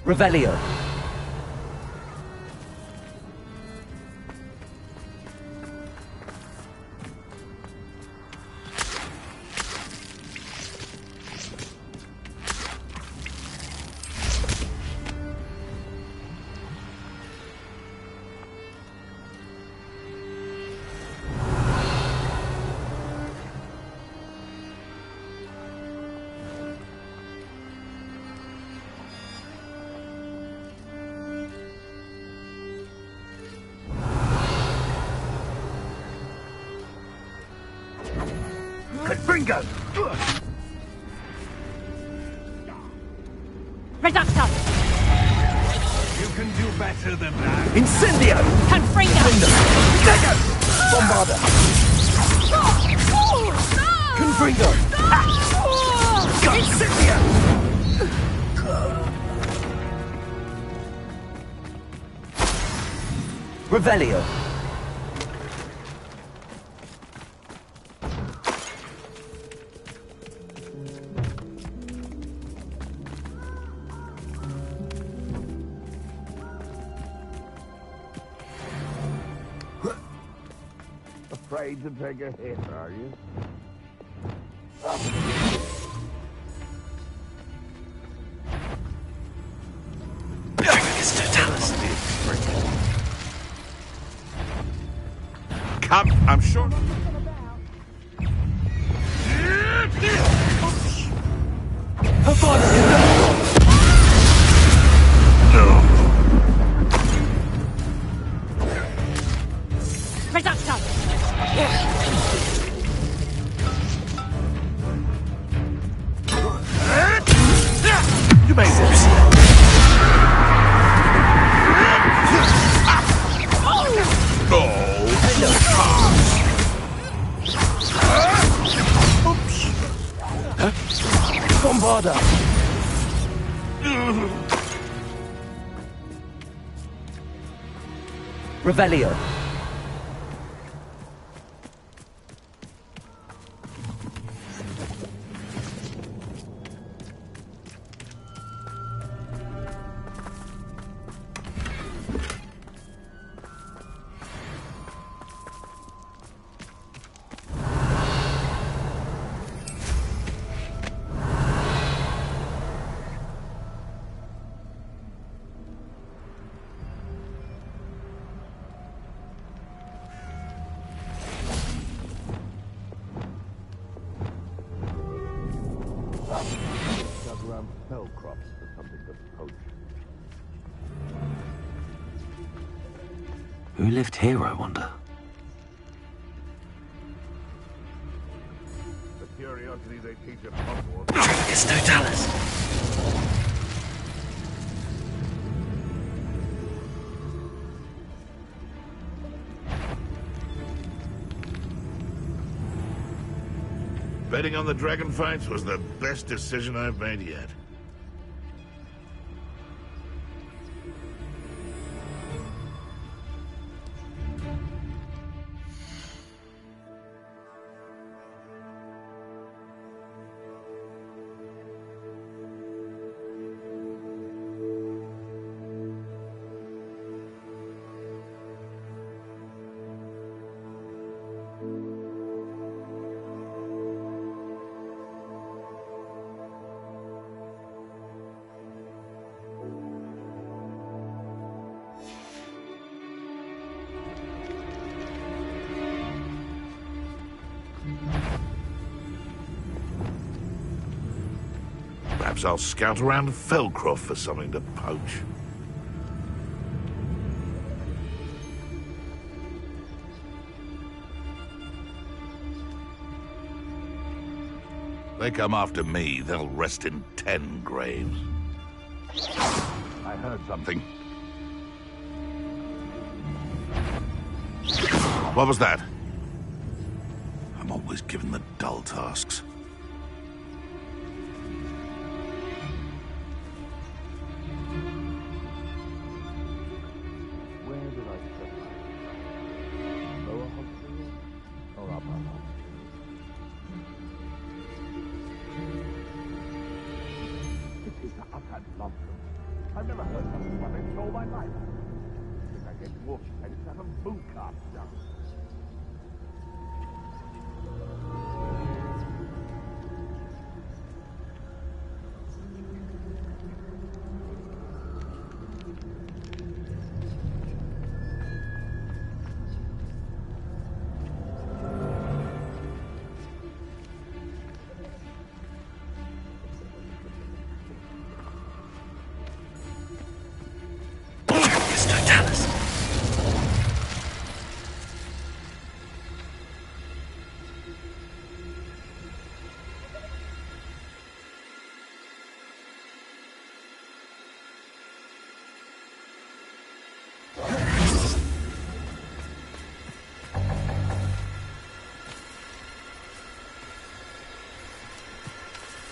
Revelio. Bingo! Reducto! You can do better than that. Incendio! Confringo! Dagger! Bombarda! Confringo! Incendio! Revelio. Afraid to take a hit, are you? Come, I'm sure. Reducto! You made this. Bombarda! Revelio. Dug around fell crops for something to poach. Who lived here, I wonder? The curiosity they teach at Hogwarts. It's no Dallas. Betting on the dragon fights was the best decision I've made yet. Perhaps I'll scout around Felcroft for something to poach. They come after me, they'll rest in 10 graves. I heard something. What was that? I'm always given the dull tasks. Where did I set my lower hospital or upper hospital? I've had love them. I've never heard something like this in all my life. I think I get more credit to have them boom carts down.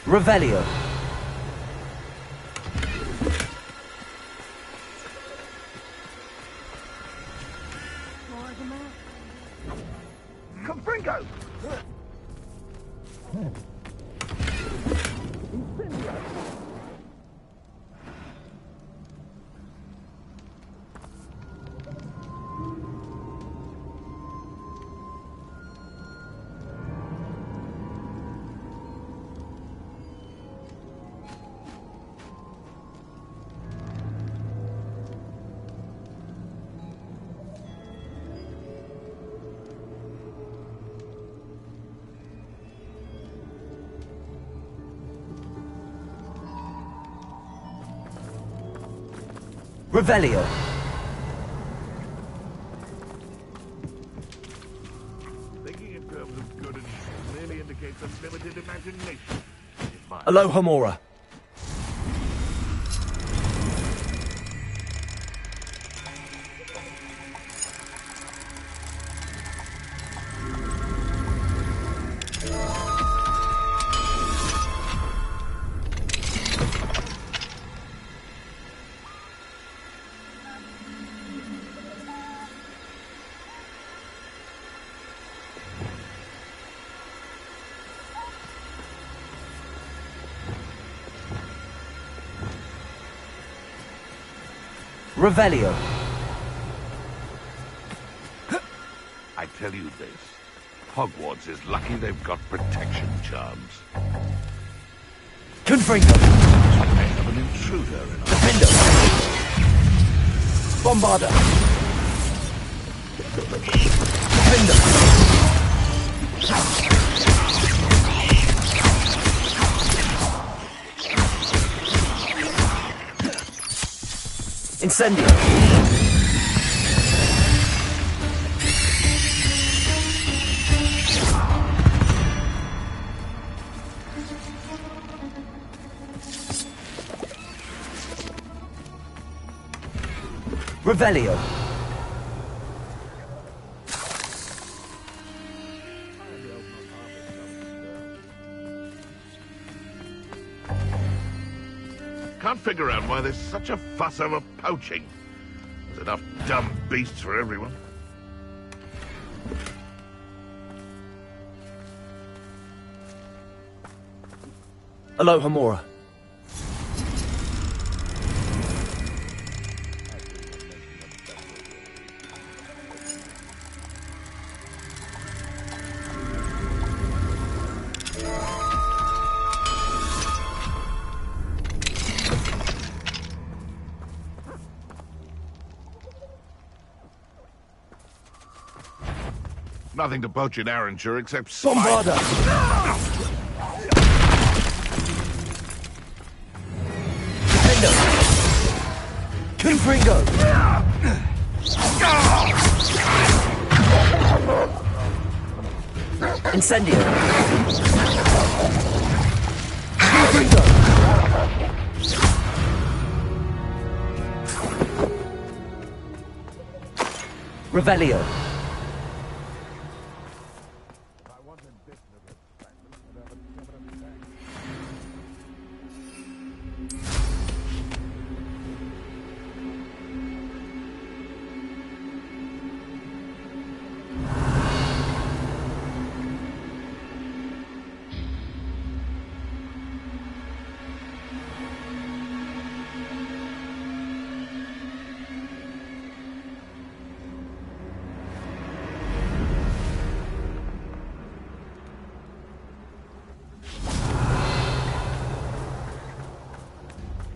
Revelio. Confringo! Revelio. Thinking in terms of good and evil clearly indicates a limited imagination. Alohomora. Revelio. I tell you this, Hogwarts is lucky they've got protection charms. Confringo. They have an intruder in our Defendo. Bombarda. Defendo. Incendio. Revelio. Can't figure out why there's such a fuss over poaching. There's enough dumb beasts for everyone. Alohomora. Nothing to poach in Arranshire except spice. Bombarda. Defendo. Confringo. Incendio. Revelio.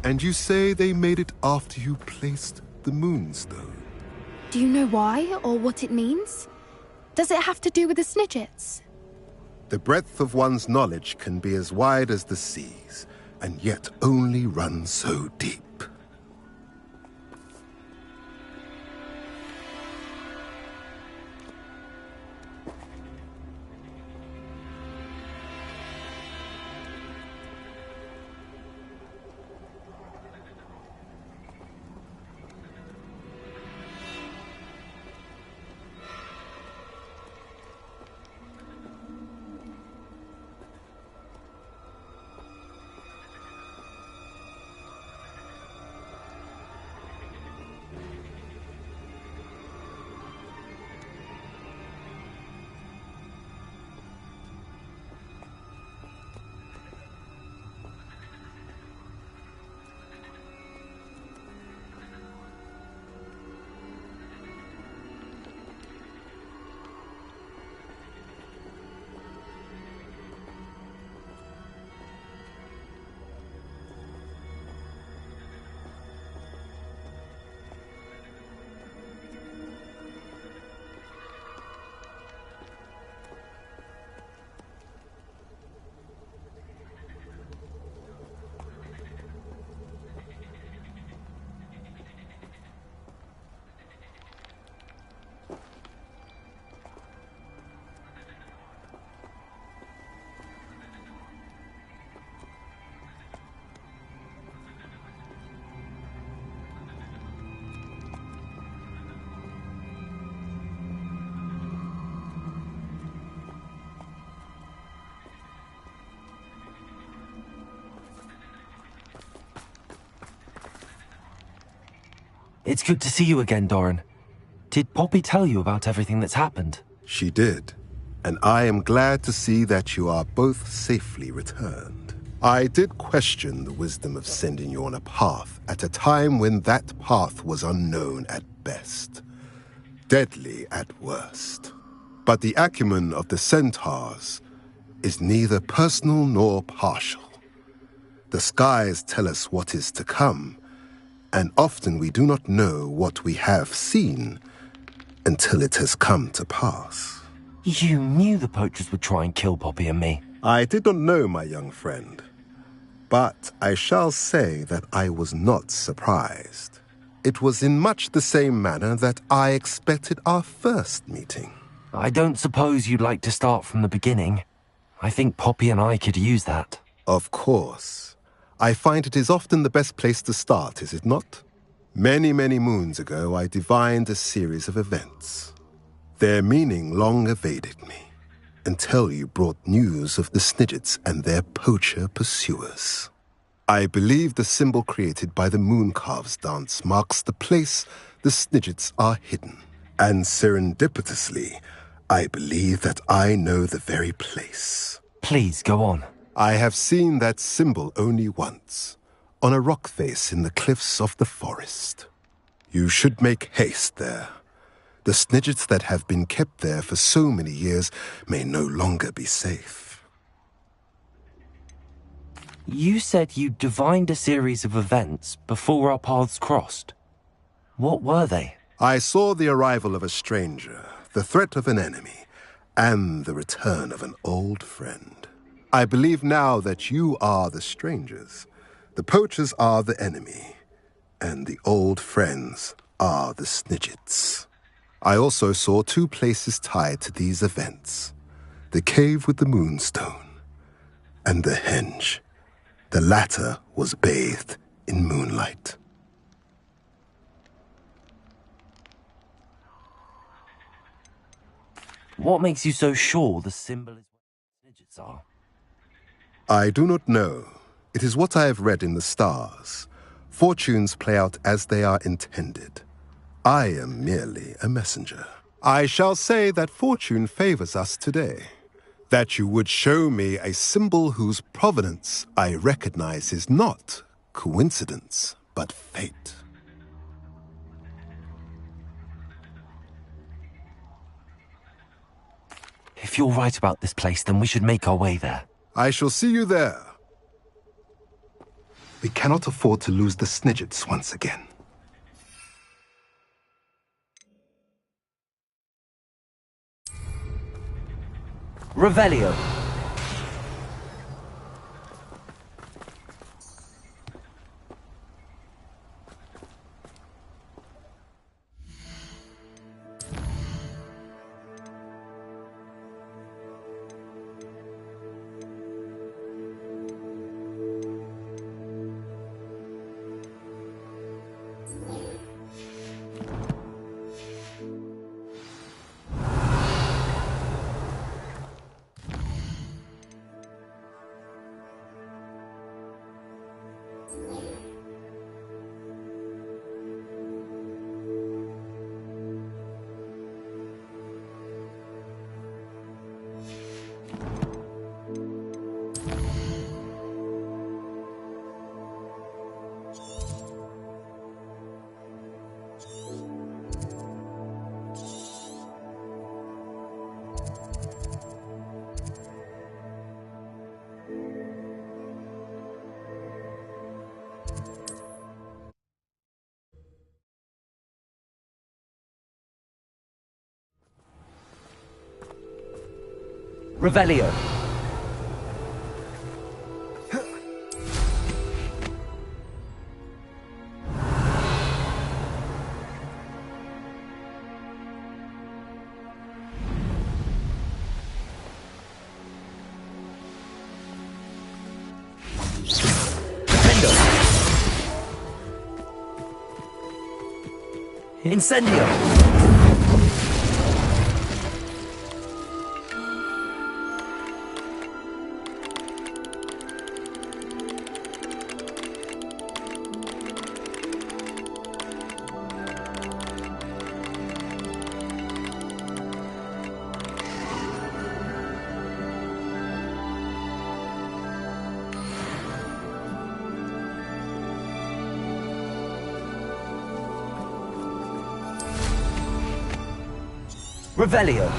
And you say they made it after you placed the moonstone? Do you know why or what it means? Does it have to do with the Snidgets? The breadth of one's knowledge can be as wide as the seas, and yet only run so deep. It's good to see you again, Doran. Did Poppy tell you about everything that's happened? She did, and I am glad to see that you are both safely returned. I did question the wisdom of sending you on a path at a time when that path was unknown at best, deadly at worst. But the acumen of the centaurs is neither personal nor partial. The skies tell us what is to come, and often we do not know what we have seen until it has come to pass. You knew the poachers would try and kill Poppy and me. I did not know, my young friend, but I shall say that I was not surprised. It was in much the same manner that I expected our first meeting. I don't suppose you'd like to start from the beginning. I think Poppy and I could use that. Of course. I find it is often the best place to start, is it not? Many, many moons ago, I divined a series of events. Their meaning long evaded me, until you brought news of the Snidgets and their poacher pursuers. I believe the symbol created by the Mooncalves dance marks the place the Snidgets are hidden. And serendipitously, I believe that I know the very place. Please, go on. I have seen that symbol only once, on a rock face in the cliffs of the forest. You should make haste there. The Snidgets that have been kept there for so many years may no longer be safe. You said you divined a series of events before our paths crossed. What were they? I saw the arrival of a stranger, the threat of an enemy, and the return of an old friend. I believe now that you are the strangers, the poachers are the enemy, and the old friends are the Snidgets. I also saw two places tied to these events, the cave with the moonstone and the henge, The latter was bathed in moonlight. What makes you so sure the symbol is where the snidgets are? I do not know. It is what I have read in the stars. Fortunes play out as they are intended. I am merely a messenger. I shall say that fortune favors us today. That you would show me a symbol whose provenance I recognize is not coincidence, but fate. If you're right about this place, then we should make our way there. I shall see you there. We cannot afford to lose the Snidgets once again. Revelio. Revelio. Defendo. Incendio. Revelio.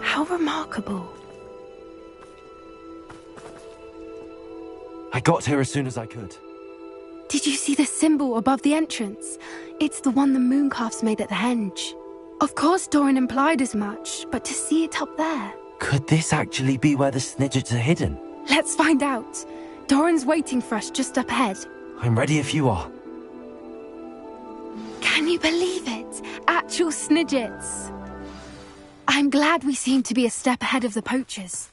How remarkable. I got here as soon as I could. Did you see the symbol above the entrance? It's the one the mooncalves made at the henge. Of course Doran implied as much, but to see it up there... Could this actually be where the snidgets are hidden? Let's find out. Doran's waiting for us just up ahead. I'm ready if you are. Can you believe it? Actual snidgets. I'm glad we seem to be a step ahead of the poachers.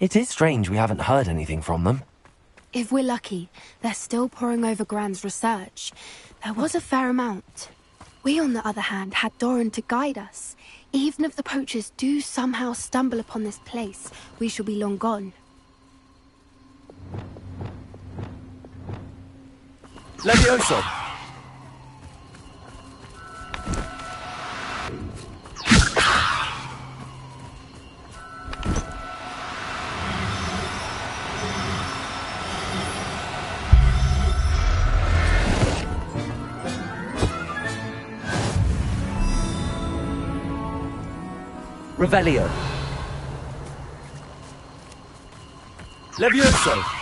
It is strange we haven't heard anything from them. If we're lucky, they're still poring over Gran's research. There was a fair amount. We, on the other hand, had Doran to guide us. Even if the poachers do somehow stumble upon this place, we shall be long gone. Levioso. Revelio. Levioso!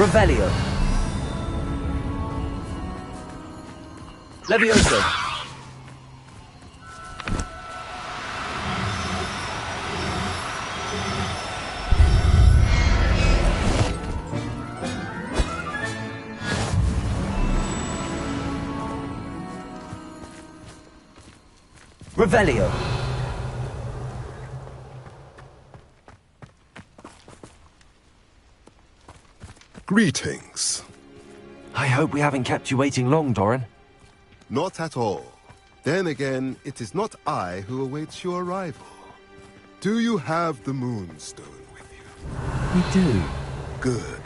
Revelio. Levioso. Revelio. Greetings. I hope we haven't kept you waiting long, Doran. Not at all. Then again, it is not I who awaits your arrival. Do you have the Moonstone with you? We do. Good.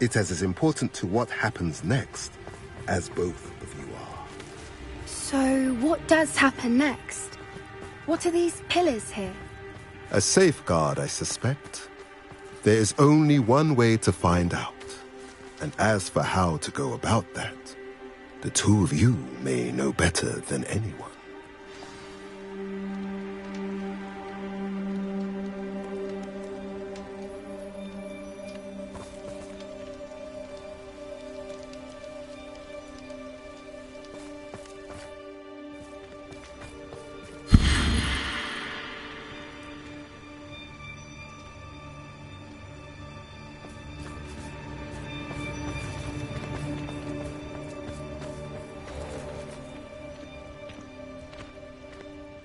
It is as important to what happens next as both of you are. So, what does happen next? What are these pillars here? A safeguard, I suspect. There is only one way to find out. And as for how to go about that, the two of you may know better than anyone.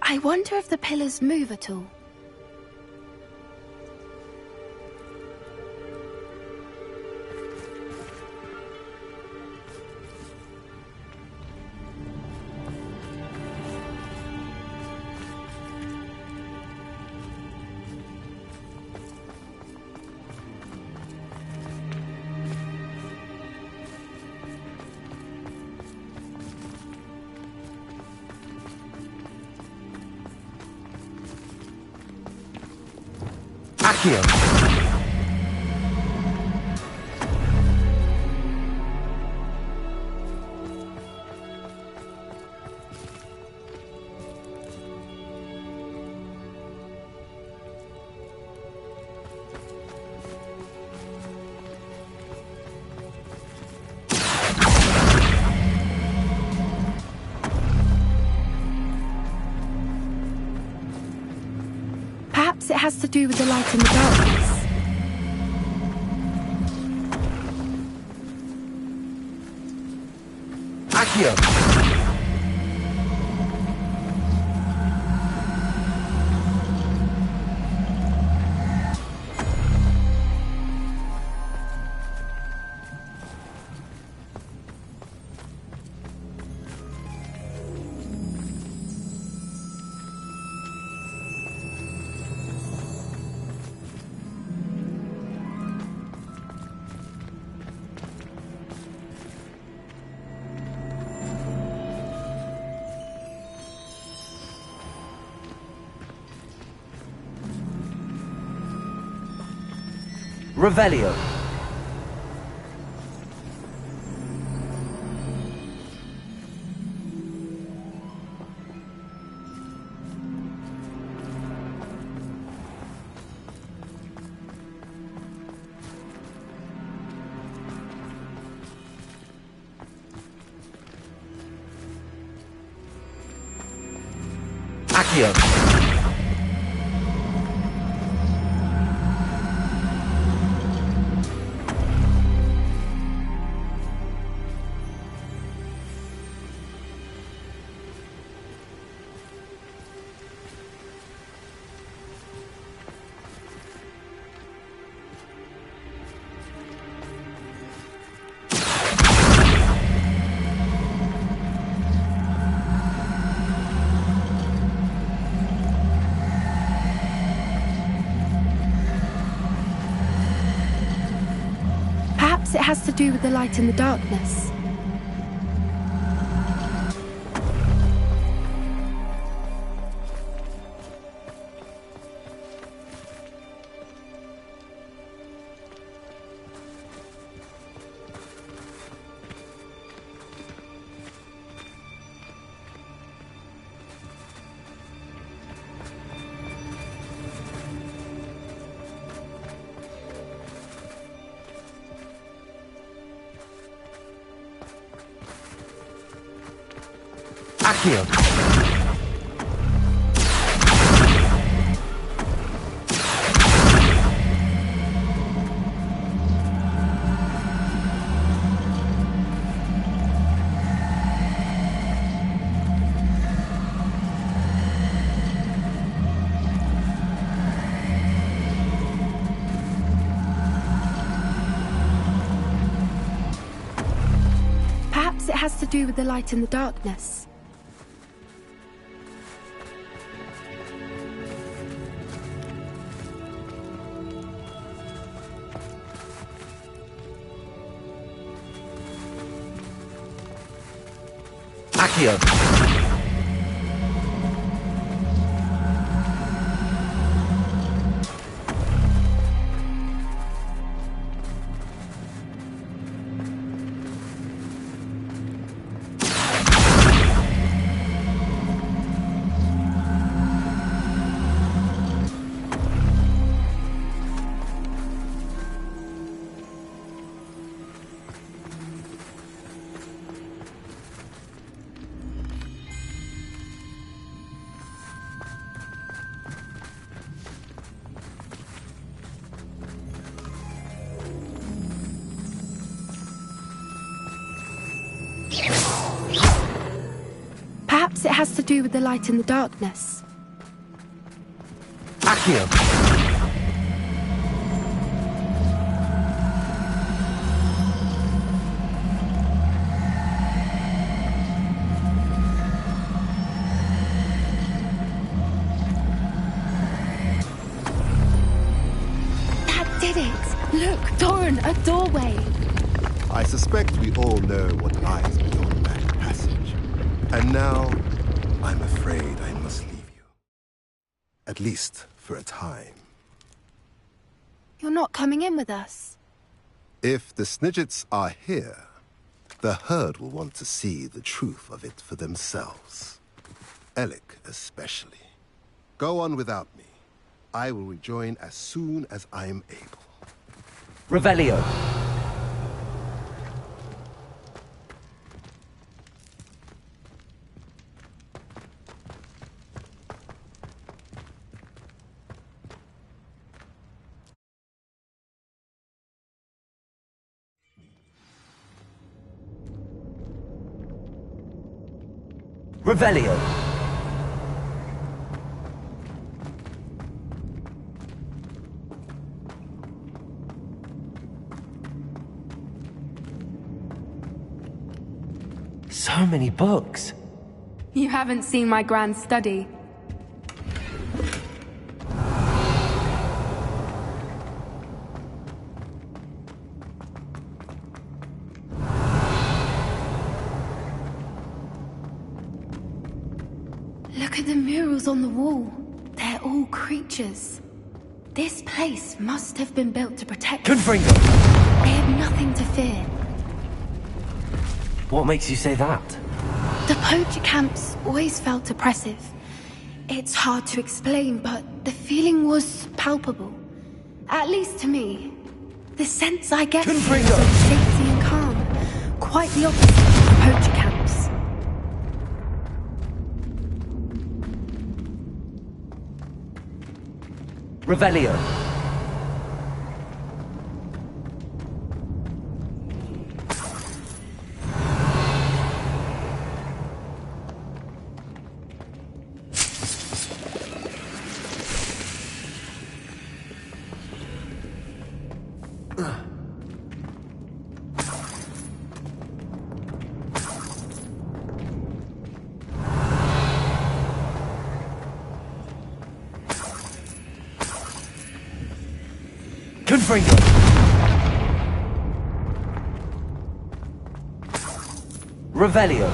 I wonder if the pillars move at all. Accio. Perhaps it has to do with the light in the darkness. Accio. Revelio. Accio. Perhaps it has to do with the light in the darkness. Accio. Perhaps it has to do with the light in the darkness. Accio. Perhaps it has to do with the light in the darkness. Accio. That did it! Look, Doran, a doorway! I suspect we all know what lies beyond that passage. And now, I'm afraid I must leave you. At least for a time. You're not coming in with us. If the Snidgets are here, the herd will want to see the truth of it for themselves. Alec especially. Go on without me. I will rejoin as soon as I am able. Revelio. Revelio. So many books. You haven't seen my grand study. Look at the murals on the wall. They're all creatures. This place must have been built to protect us. Confringo. They have nothing to fear. What makes you say that? The poacher camps always felt oppressive. It's hard to explain, but the feeling was palpable. At least to me. The sense I get is Confringo. of safety and calm. Quite the opposite of the poacher camps. Revelio. Confringo. Revelio.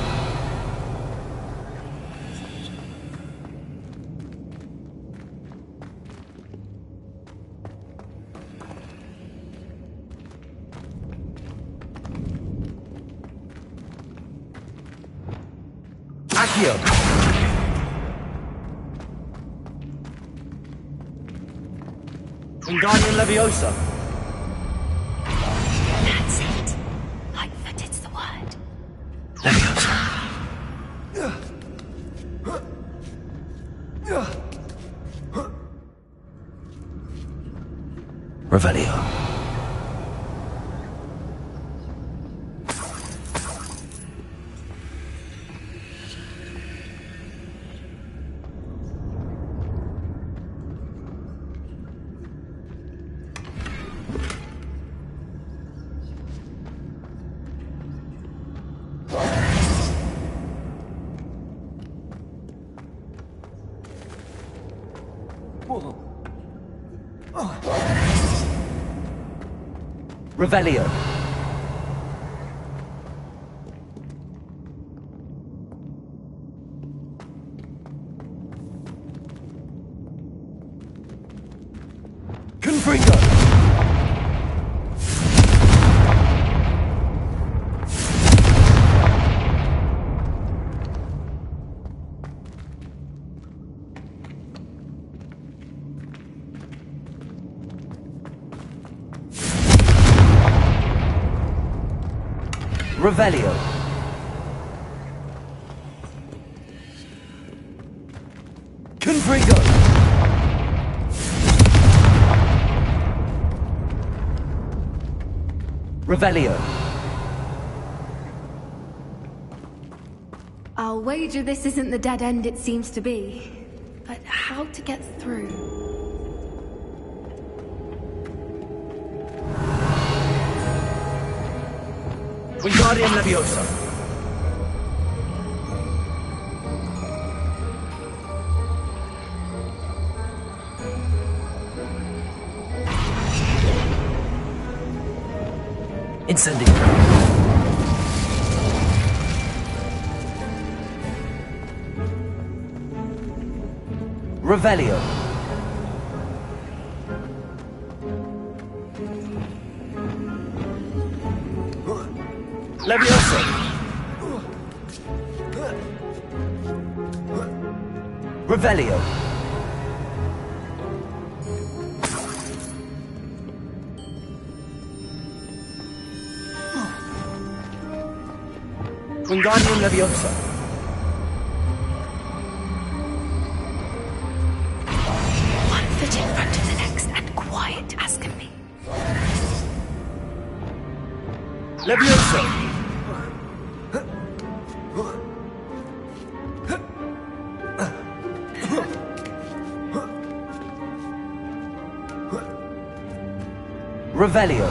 Accio. Wingardium Leviosa. That's it. Lightfooted's the word. Leviosa. Revelio. Revelio. Confringo. Revelio. Confringo. Revelio. I'll wager this isn't the dead end it seems to be. But how to get through? Wingardium Leviosa. Incendio. Revelio. Leviosa. Revelio. Wingardium Leviosa. One foot in front of the next and quiet as can be. Leviosa. Revelio.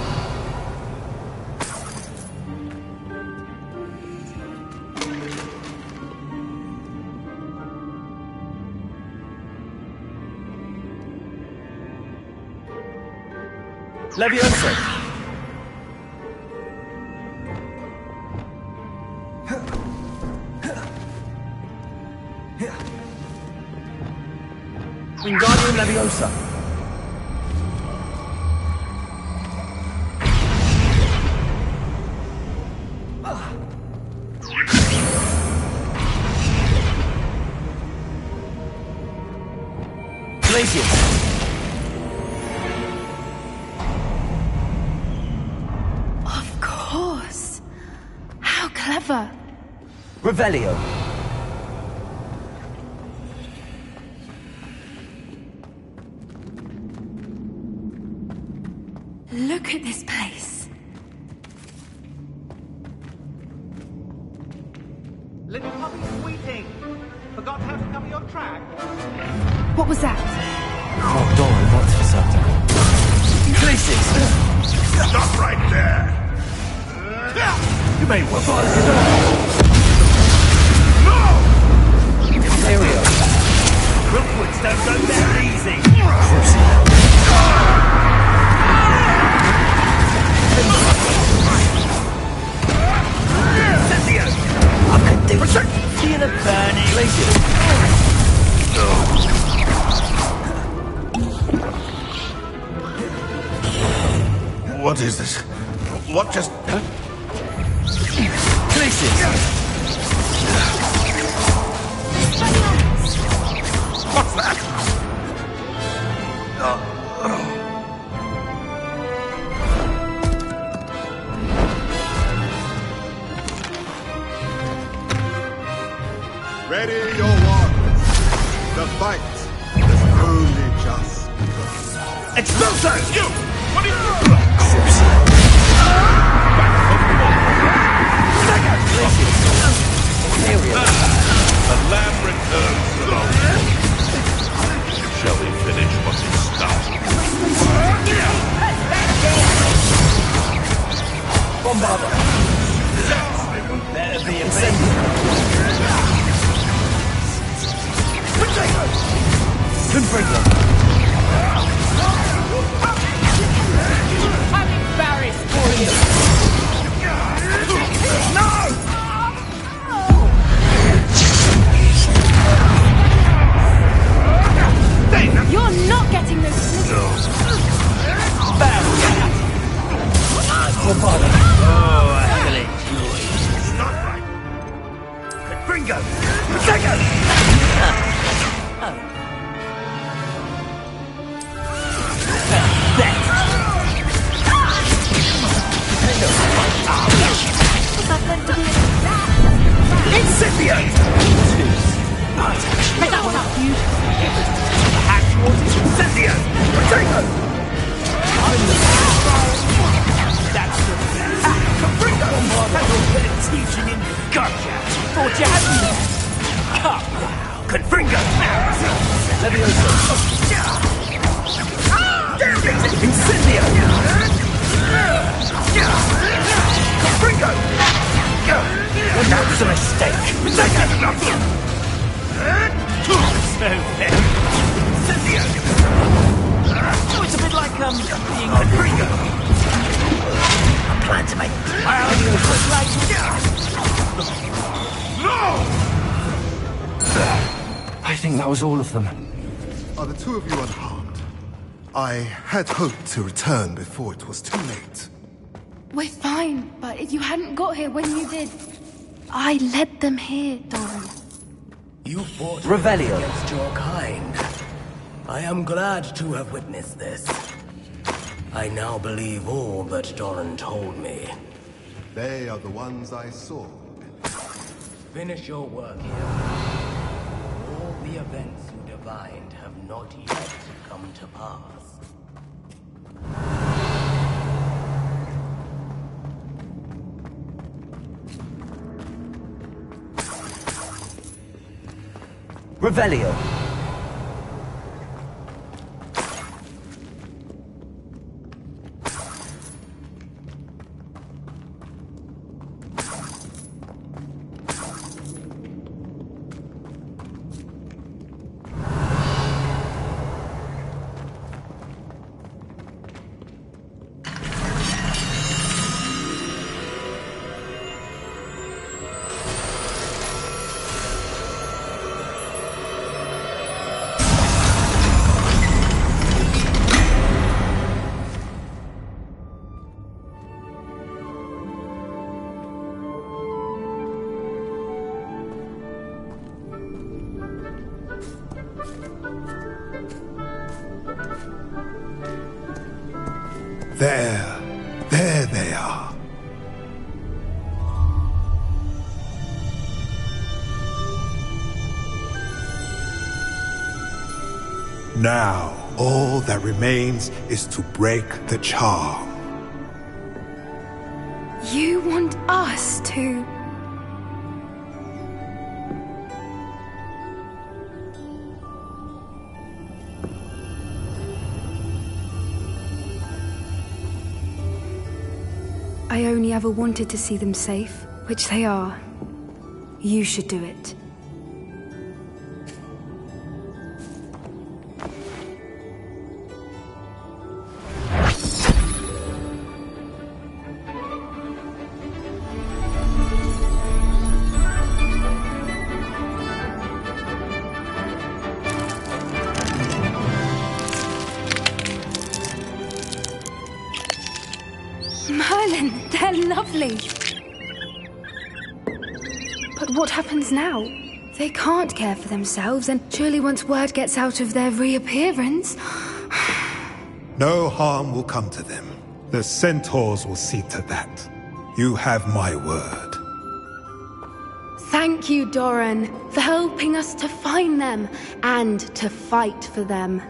Leviosa. Wingardium Leviosa. Glacius. Of course. How clever. Revelio. Look at this place. Little puppy sweeting! Forgot how to cover your track? What was that? Doran, that's for certain. Glacius. Stop right there! You may well Imperio. Crookwoods don't go there easy. Incendio. What is this? What just... Places! What's that? Ready your warriors. The fight is only just begun. Expulsos! You! What are you... The lamb returns to the fold. Shall we finish what it started? Bombarda! Better be incendiary! Confringo! I'm embarrassed for you. No! You're not getting those sniffles. Bombarda! Oh, I will enjoy it. It's not right. Confringo! Protego! Incipient! Incendio! Potato! That's the Confringo! That's a bit of teaching in gotcha. Thought you had me there. Come now. Confringo! Levioso! Incendio! Confringo! That was a mistake! So it's a bit like, being Confringo! I plan to make I think that was all of them. Are the two of you unharmed? I had hoped to return before it was too late. We're fine, but if you hadn't got here when you did, I led them here, Doran. You fought Revelio. against your kind. I am glad to have witnessed this. I now believe all that Doran told me. They are the ones I saw. Finish your work here. All the events you divined have not yet come to pass. Revelio! There they are. Now, all that remains is to break the charm. You want us to... I only ever wanted to see them safe, which they are. You should do it. Merlin, they're lovely. But what happens now? They can't care for themselves, and surely once word gets out of their reappearance... No harm will come to them. The centaurs will see to that. You have my word. Thank you, Doran, for helping us to find them and to fight for them.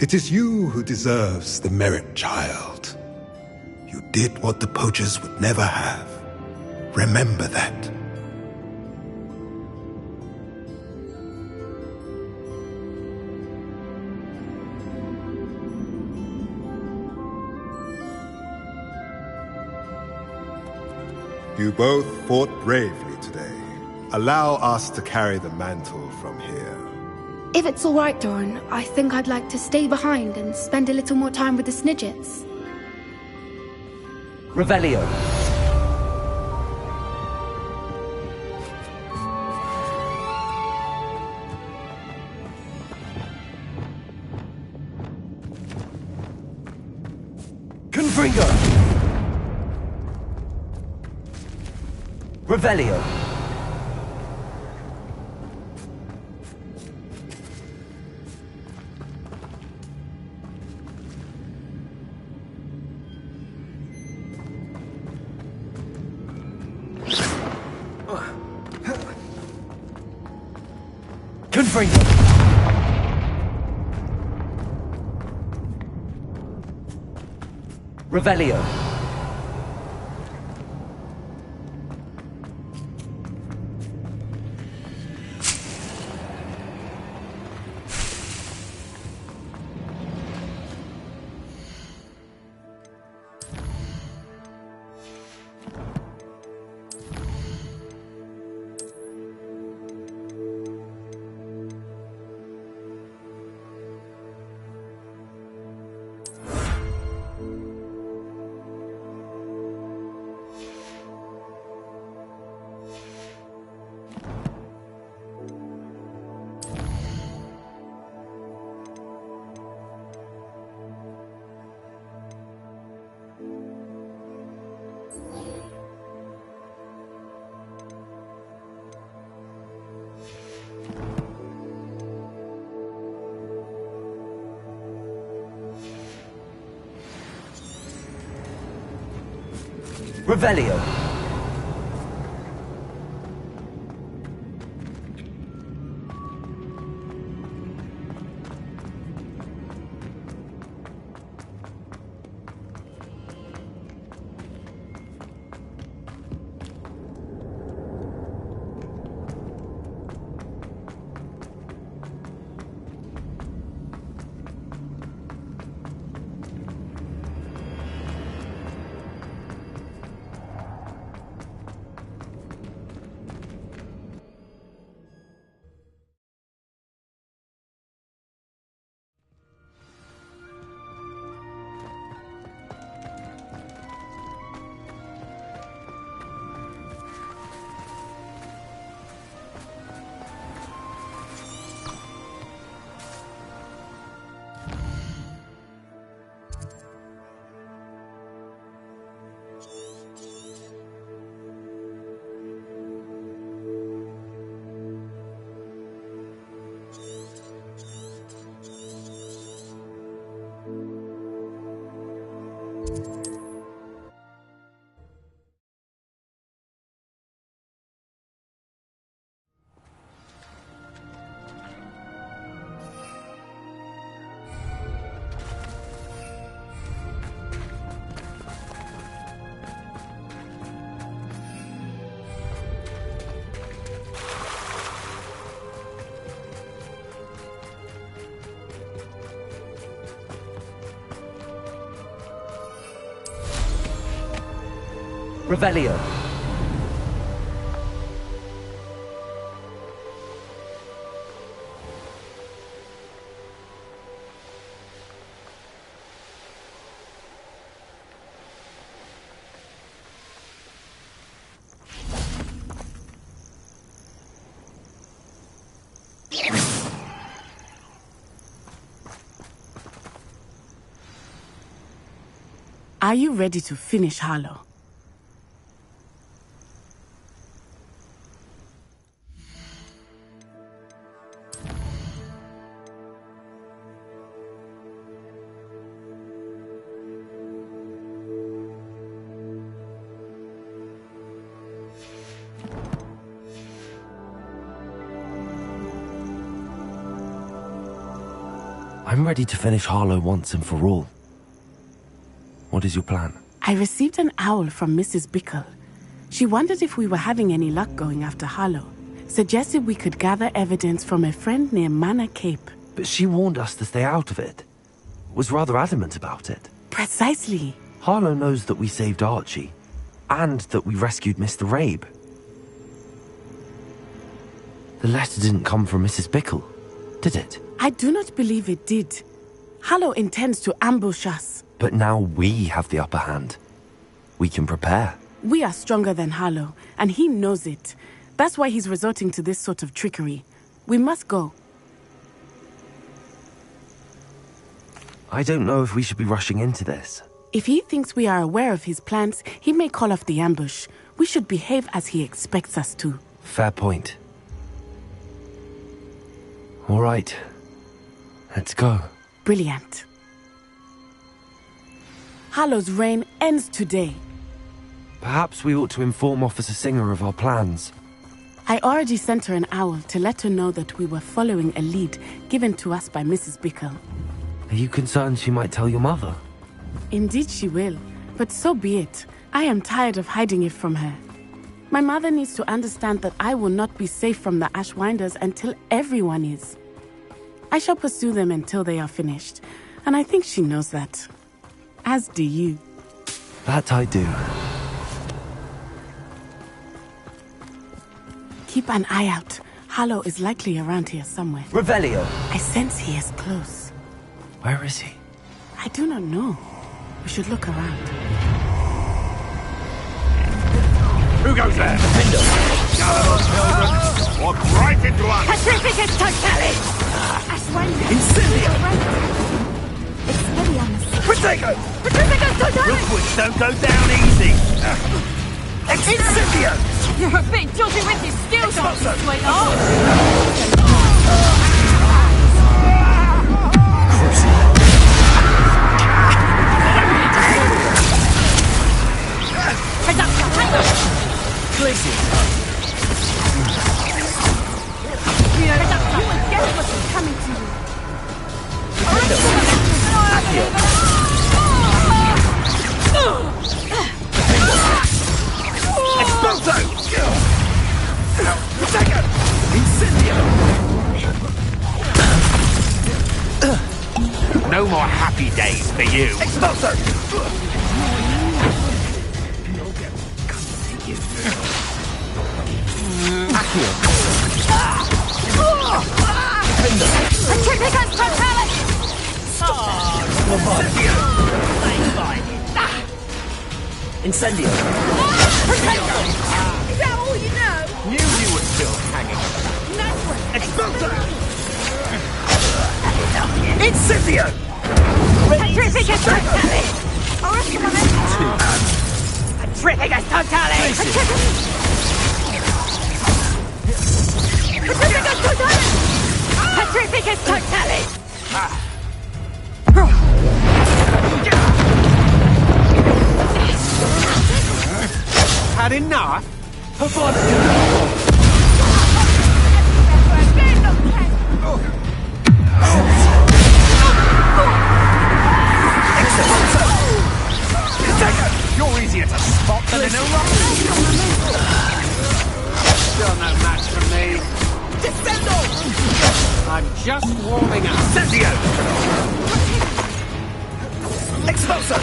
It is you who deserves the merit, child. You did what the poachers would never have. Remember that. You both fought bravely today. Allow us to carry the mantle from here. If it's all right, Doran, I think I'd like to stay behind and spend a little more time with the Snidgets. Revelio. Confringo. Revelio. Confringo. Revelio. Revelio. Revelio. Are you ready to finish Harlow? I'm ready to finish Harlow once and for all. What is your plan? I received an owl from Mrs. Bickle. She wondered if we were having any luck going after Harlow. Suggested we could gather evidence from a friend near Manor Cape. But she warned us to stay out of it. Was rather adamant about it. Precisely. Harlow knows that we saved Archie, and that we rescued Mr. Rabe. The letter didn't come from Mrs. Bickle, did it? I do not believe it did. Harlow intends to ambush us. But now we have the upper hand. We can prepare. We are stronger than Harlow, and he knows it. That's why he's resorting to this sort of trickery. We must go. I don't know if we should be rushing into this. If he thinks we are aware of his plans, he may call off the ambush. We should behave as he expects us to. Fair point. All right. Let's go. Brilliant. Harlow's reign ends today. Perhaps we ought to inform Officer Singer of our plans. I already sent her an owl to let her know that we were following a lead given to us by Mrs. Bickle. Are you concerned she might tell your mother? Indeed she will, but so be it. I am tired of hiding it from her. My mother needs to understand that I will not be safe from the Ashwinders until everyone is. I shall pursue them until they are finished, and I think she knows that. As do you. That I do. Keep an eye out. Harlow is likely around here somewhere. Revelio. I sense he is close. Where is he? I do not know. We should look around. Who goes there? Defender. Walk right into us! Pacificus totalis! Ashwinders. Incendio. Expelliarmus. Protego. Pacificus totalis! Rookwoods don't go down easy. Incendio. You're a bit dodgy with your skills on Expulso. sweetheart. Glacier. You will guess what is coming to you. Expulso. Protego. Incendio. No more happy days for you. Expulso. Pacificus totalis! Incendio. Is that all you know? Knew you were still hanging. Expulso. Incendio. Pacificus totalis! Pacificus totalis! Pacificus totalis! Pacificus totalis! Had enough? You're easier to spot than in a rock. Still no match for me. Defendo. I'm just warming up. Incendio. Expulso.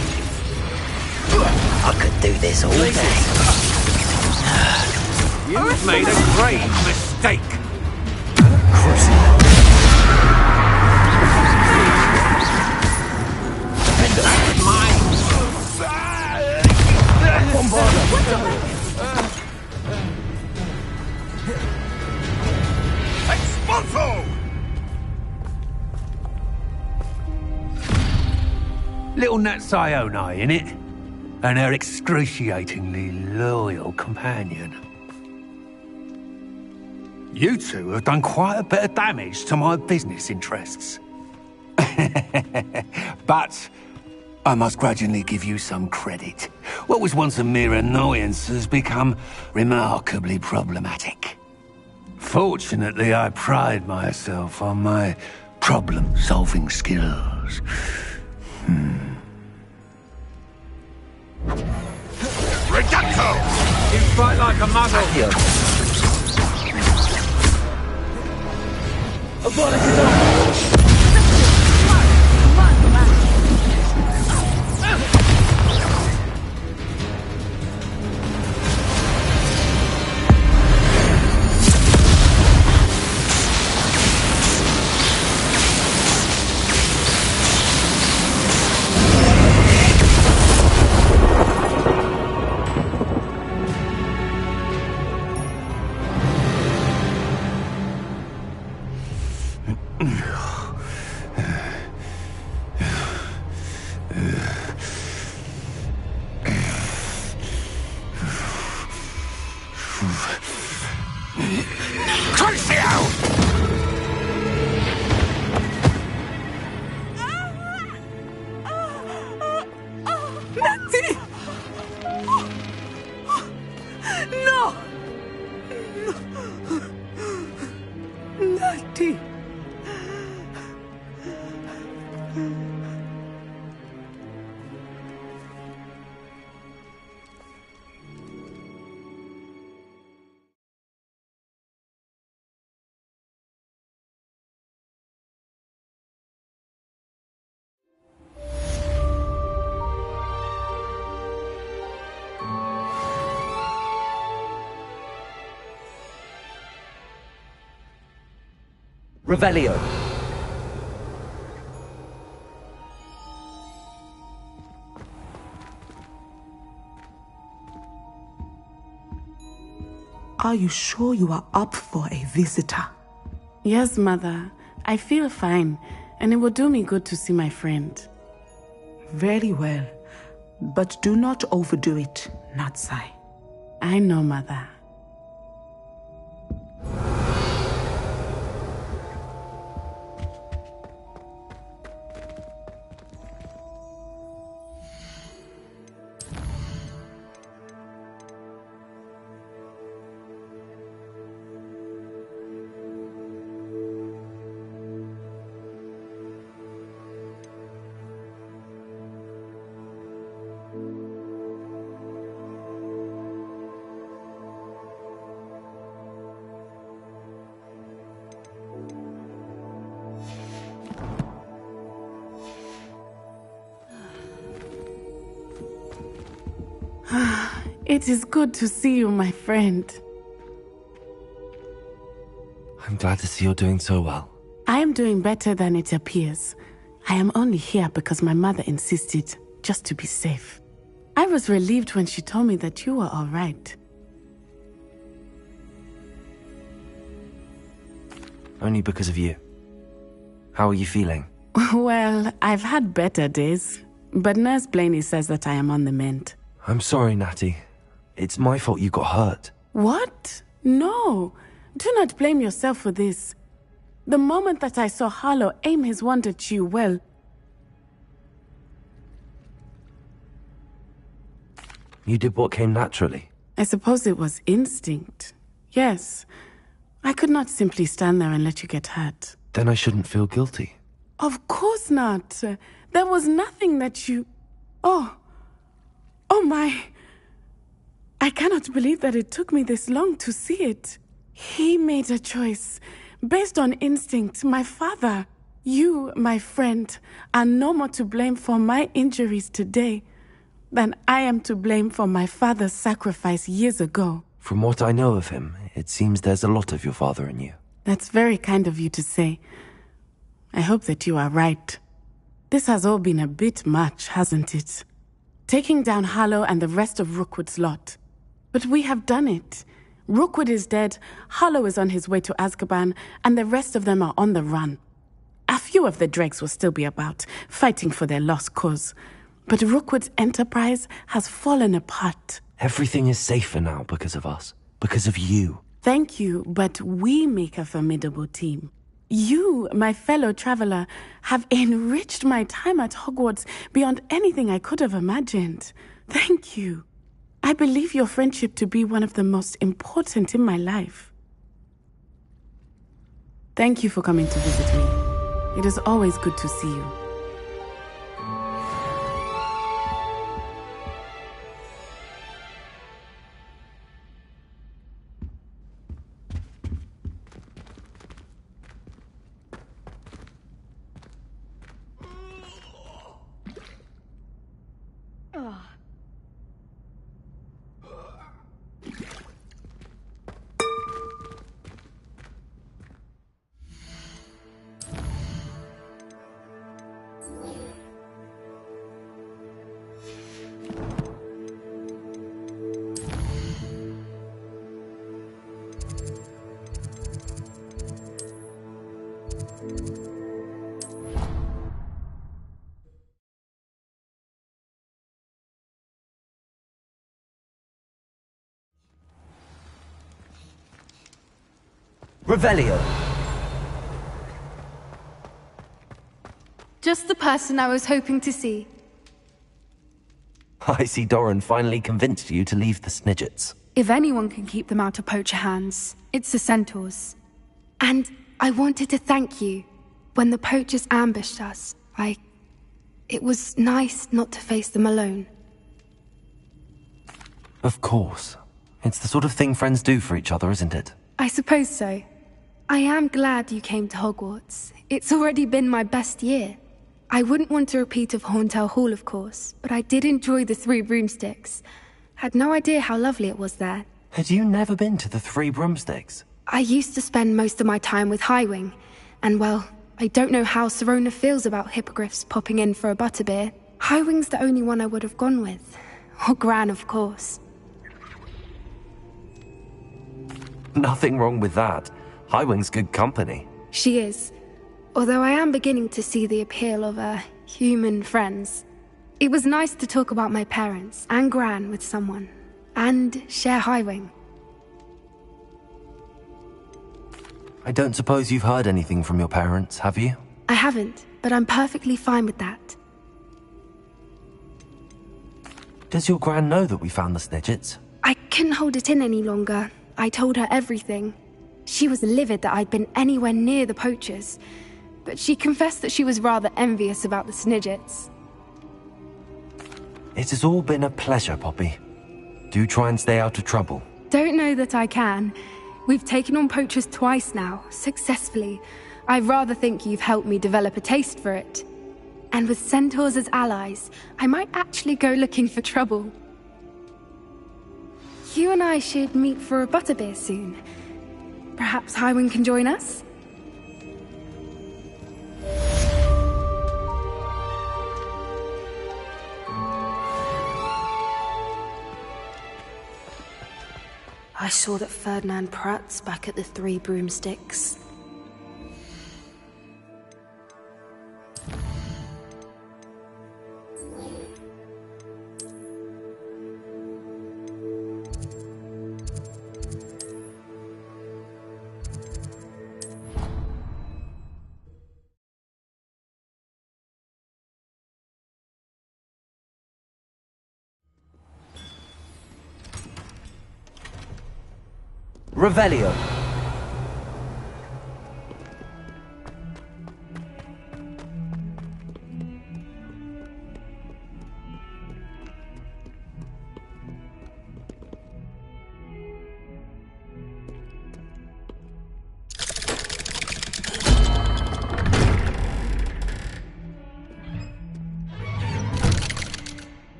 I could do this all day. You've made a grave mistake. Expulso. Little Natsioni, innit? and her excruciatingly loyal companion. You two have done quite a bit of damage to my business interests. But I must grudgingly give you some credit. What was once a mere annoyance has become remarkably problematic. Fortunately, I pride myself on my problem-solving skills. Reducto! You fight like a muggle. Revelio. Are you sure you are up for a visitor? Yes, Mother. I feel fine, and it will do me good to see my friend. Very well. But do not overdo it, Natsai. I know, Mother. It is good to see you, my friend. I'm glad to see you're doing so well. I am doing better than it appears. I am only here because my mother insisted, just to be safe. I was relieved when she told me that you were all right. Only because of you. How are you feeling? Well, I've had better days, but Nurse Blaney says that I am on the mend. I'm sorry, Natty. It's my fault you got hurt. What? No. Do not blame yourself for this. The moment that I saw Harlow aim his wand at you, well... You did what came naturally. I suppose it was instinct. Yes. I could not simply stand there and let you get hurt. Then I shouldn't feel guilty. Of course not. There was nothing that you... Oh my... I cannot believe that it took me this long to see it. He made a choice. Based on instinct, my father, you, my friend, are no more to blame for my injuries today than I am to blame for my father's sacrifice years ago. From what I know of him, it seems there's a lot of your father in you. That's very kind of you to say. I hope that you are right. This has all been a bit much, hasn't it? Taking down Harlow and the rest of Rookwood's lot. But we have done it. Rookwood is dead, Harlow is on his way to Azkaban, and the rest of them are on the run. A few of the dregs will still be about, fighting for their lost cause. But Rookwood's enterprise has fallen apart. Everything is safer now because of us. Because of you. Thank you, but we make a formidable team. You, my fellow traveler, have enriched my time at Hogwarts beyond anything I could have imagined. Thank you. I believe your friendship to be one of the most important in my life. Thank you for coming to visit me. It is always good to see you. Revelio. Just the person I was hoping to see. I see Doran finally convinced you to leave the Snidgets. If anyone can keep them out of poacher hands, it's the centaurs. And I wanted to thank you. When the poachers ambushed us, it was nice not to face them alone. Of course. It's the sort of thing friends do for each other, isn't it? I suppose so. I am glad you came to Hogwarts. It's already been my best year. I wouldn't want a repeat of Horntail Hall, of course, but I did enjoy the Three Broomsticks. Had no idea how lovely it was there. Had you never been to the Three Broomsticks? I used to spend most of my time with Highwing, and well, I don't know how Serona feels about hippogriffs popping in for a butterbeer. Highwing's the only one I would have gone with. Or Gran, of course. Nothing wrong with that. Highwing's good company. She is. Although I am beginning to see the appeal of, human friends. It was nice to talk about my parents and Gran with someone. And share Highwing. I don't suppose you've heard anything from your parents, have you? I haven't, but I'm perfectly fine with that. Does your Gran know that we found the Snidgets? I couldn't hold it in any longer. I told her everything. She was livid that I'd been anywhere near the poachers, but she confessed that she was rather envious about the Snidgets. It has all been a pleasure, Poppy. Do try and stay out of trouble. Don't know that I can. We've taken on poachers twice now, successfully. I rather think you've helped me develop a taste for it. And with centaurs as allies, I might actually go looking for trouble. You and I should meet for a butterbeer soon. Perhaps Highwing can join us? I saw that Ferdinand Pratt's back at the Three Broomsticks. Revelio.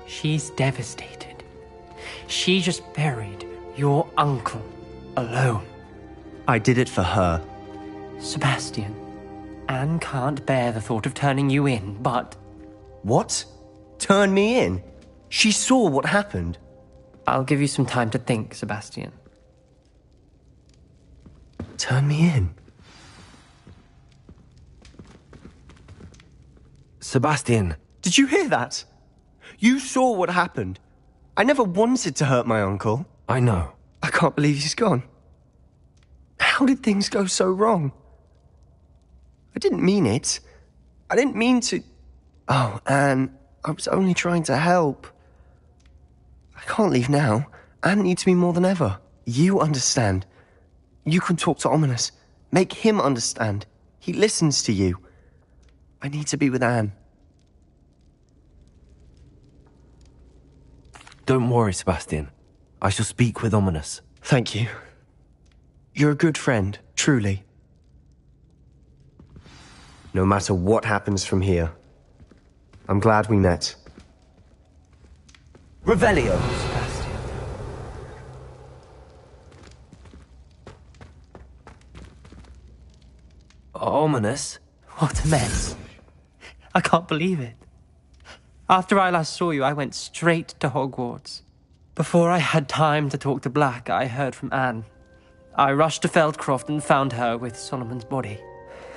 She's devastated. She just buried your uncle alone. I did it for her. Sebastian, Anne can't bear the thought of turning you in, but... What? Turn me in? She saw what happened. I'll give you some time to think, Sebastian. Turn me in. Sebastian. Did you hear that? You saw what happened. I never wanted to hurt my uncle. I know. I can't believe he's gone. How did things go so wrong? I didn't mean it. I didn't mean to... Oh, Anne, I was only trying to help. I can't leave now. Anne needs me more than ever. You understand. You can talk to Ominous. Make him understand. He listens to you. I need to be with Anne. Don't worry, Sebastian. I shall speak with Ominous. Thank you. You're a good friend, truly. No matter what happens from here, I'm glad we met. Revelio! Sebastian. Ominous? What a mess. I can't believe it. After I last saw you, I went straight to Hogwarts. Before I had time to talk to Black, I heard from Anne. I rushed to Feldcroft and found her with Solomon's body.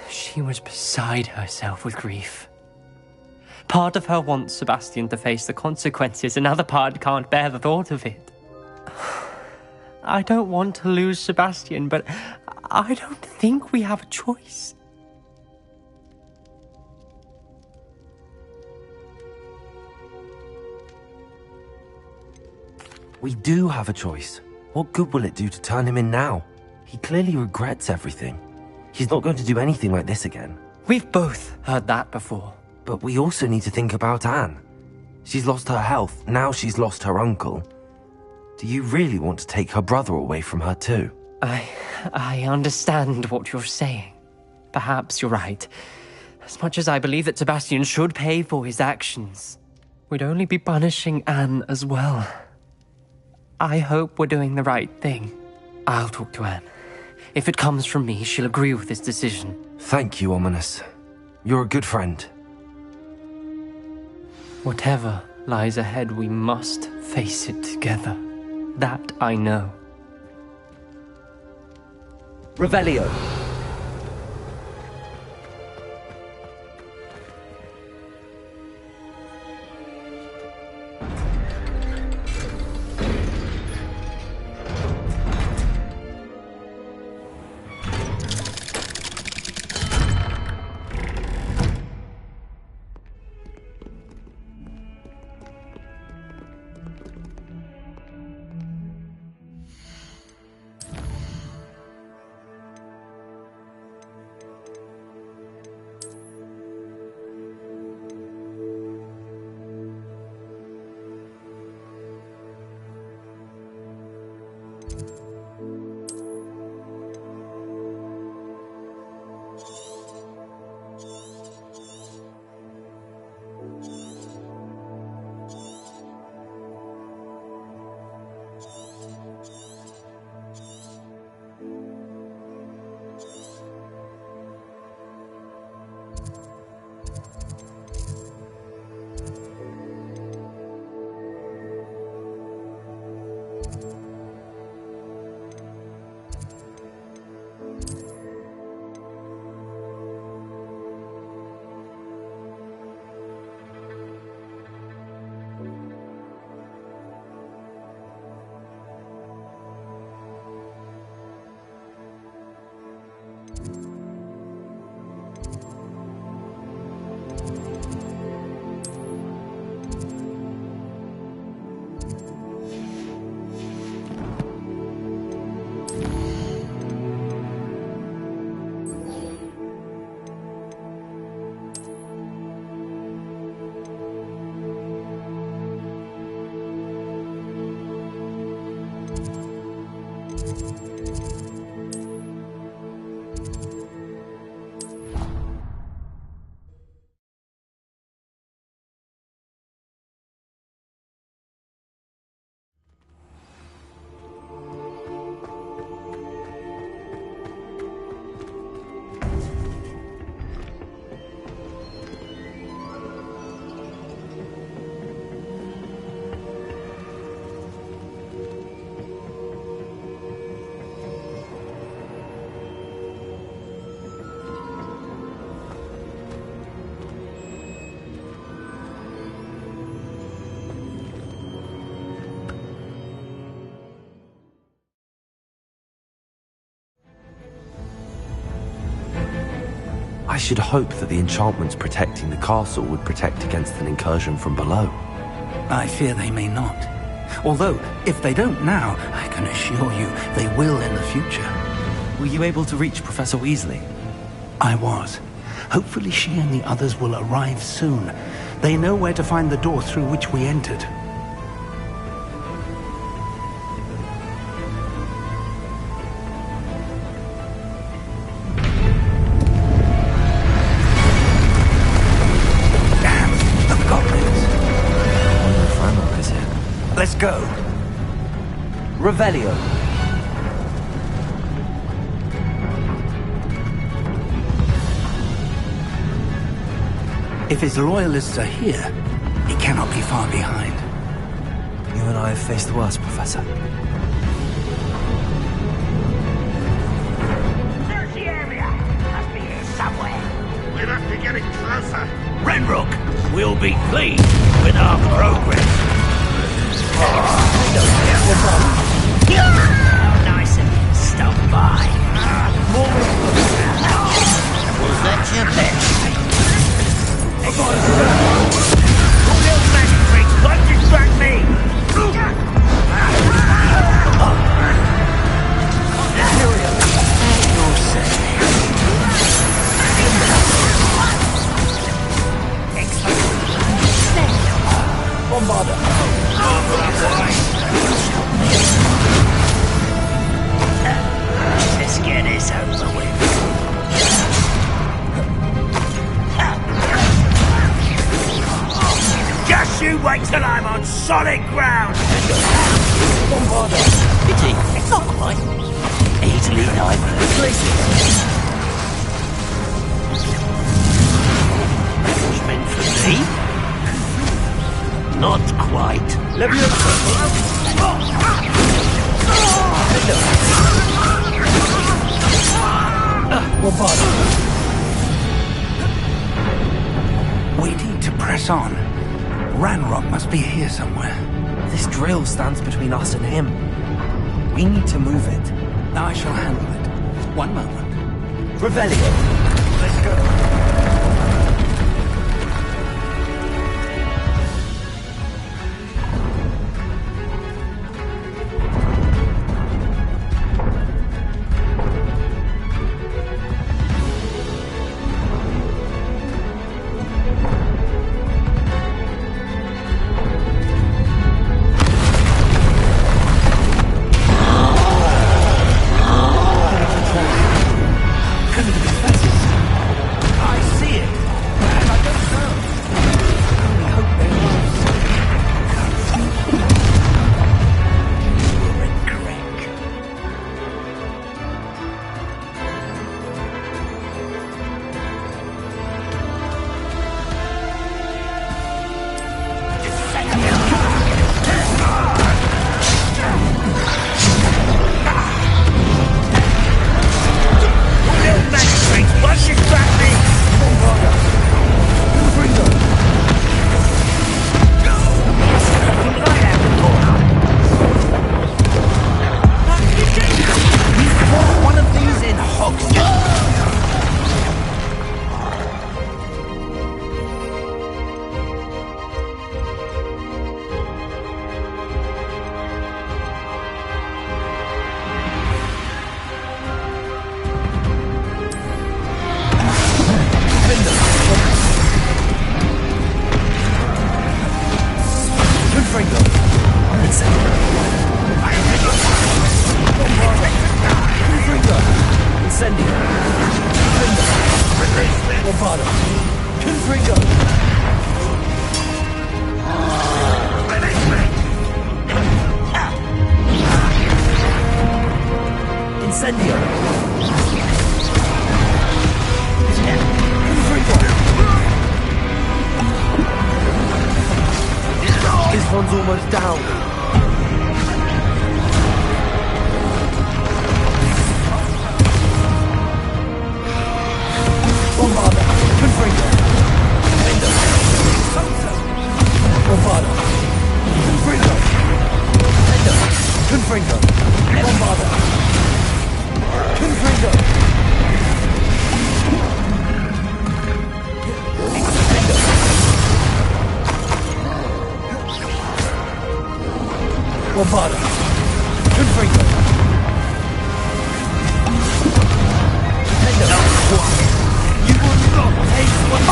She was beside herself with grief. Part of her wants Sebastian to face the consequences, another part can't bear the thought of it. I don't want to lose Sebastian, but I don't think we have a choice. We do have a choice. What good will it do to turn him in now? He clearly regrets everything. He's not going to do anything like this again. We've both heard that before. But we also need to think about Anne. She's lost her health, now she's lost her uncle. Do you really want to take her brother away from her too? I understand what you're saying. Perhaps you're right. As much as I believe that Sebastian should pay for his actions, we'd only be punishing Anne as well. I hope we're doing the right thing. I'll talk to Anne. If it comes from me, she'll agree with this decision. Thank you, Ominous. You're a good friend. Whatever lies ahead, we must face it together. That I know. Revelio. I should hope that the enchantments protecting the castle would protect against an incursion from below. I fear they may not. Although, if they don't now, I can assure you they will in the future. Were you able to reach Professor Weasley? I was. Hopefully she and the others will arrive soon. They know where to find the door through which we entered. Let's go. Revelio. If his loyalists are here, he cannot be far behind. You and I have faced worse, Professor. Search the area. Must be here somewhere. We must be getting closer. Renrook, we'll be pleased with our progress. How nice of you to stop by. Was that your bet? Little magic tricks, won't distract me! Bombarder. Let's get this over with. Just you wait till I'm on solid ground! Bombarder. Pity, it's not quite. Easily diverted. Meant for me? Not quite. We need to press on. Ranrock must be here somewhere. This drill stands between us and him. We need to move it. I shall handle it. One moment. Revelio. Let's go. This one's almost down. Bombarder, Confringo. Window. Bombarder. Confringo. Window. Confringo. Bombarder. Confringo. Bombarda. Confringo. Nintendo. You will not take what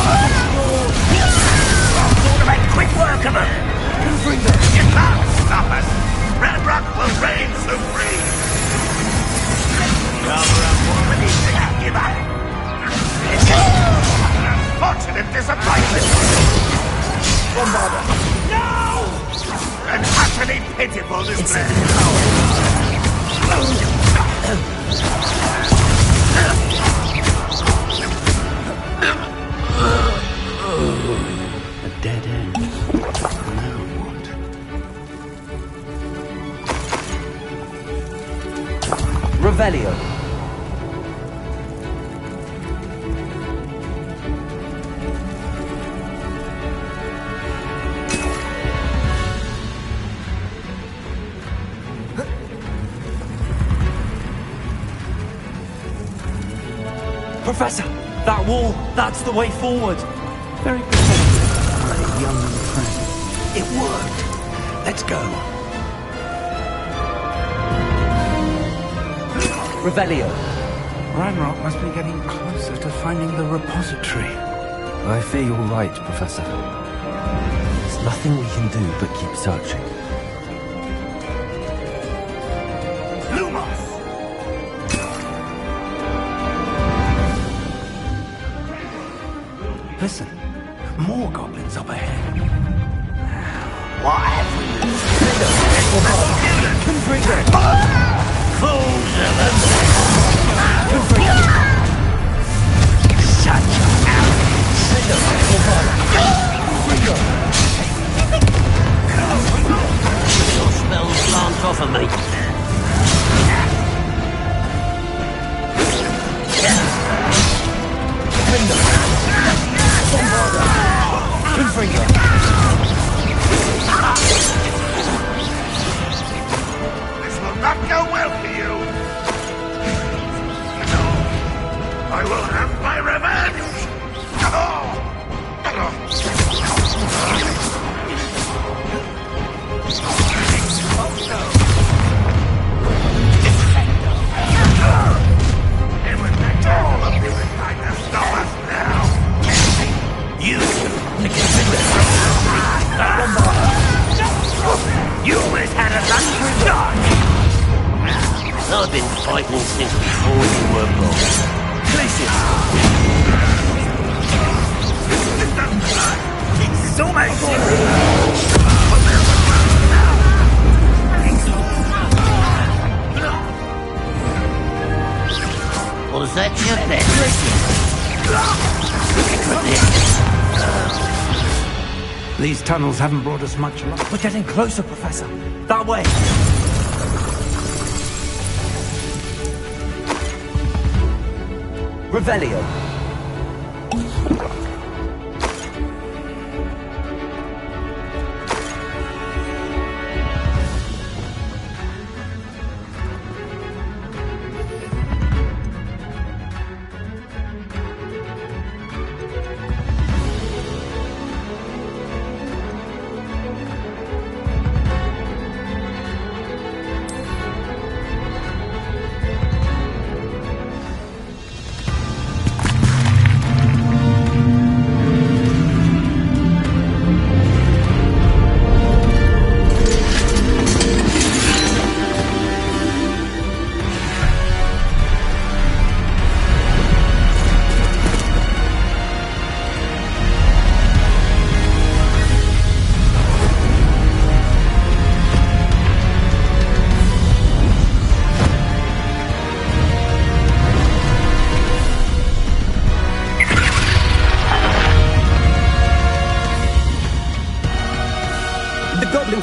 Sort of make quick work of them. Confringo. You can't stop us. Redrock will reign supreme. Cover up for anything. Give up. It's an unfortunate disappointment. Bombarda. No! An utterly pitiful display. A dead end. Now what? Revelio. Professor, that wall, that's the way forward. Very protected by a young friend. It worked. Let's go. Revelio. Ranrock must be getting closer to finding the repository. I fear you're right, Professor. There's nothing we can do but keep searching. Listen, more goblins up ahead. What have we Confringo. Fools of them. Such your spells plant off of me. Confringo. This will not go well for you. No. I will have my revenge. It would take all of you in time to stop us now. You You always had a lucky start. I've been fighting since before you were born. It's almost Was that your best? These tunnels haven't brought us much luck. We're getting closer, Professor. That way. Revelio.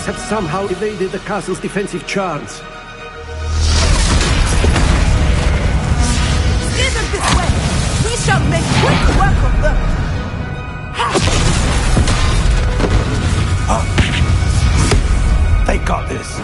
Have somehow evaded the castle's defensive charms. Steer them this way! We shall make quick work of them! They got this.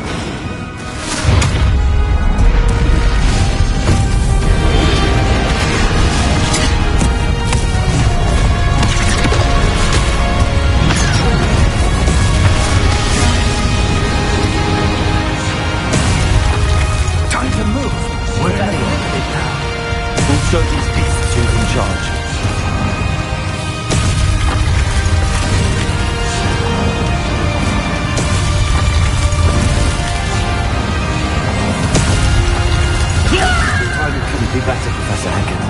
be better, Professor Hecat.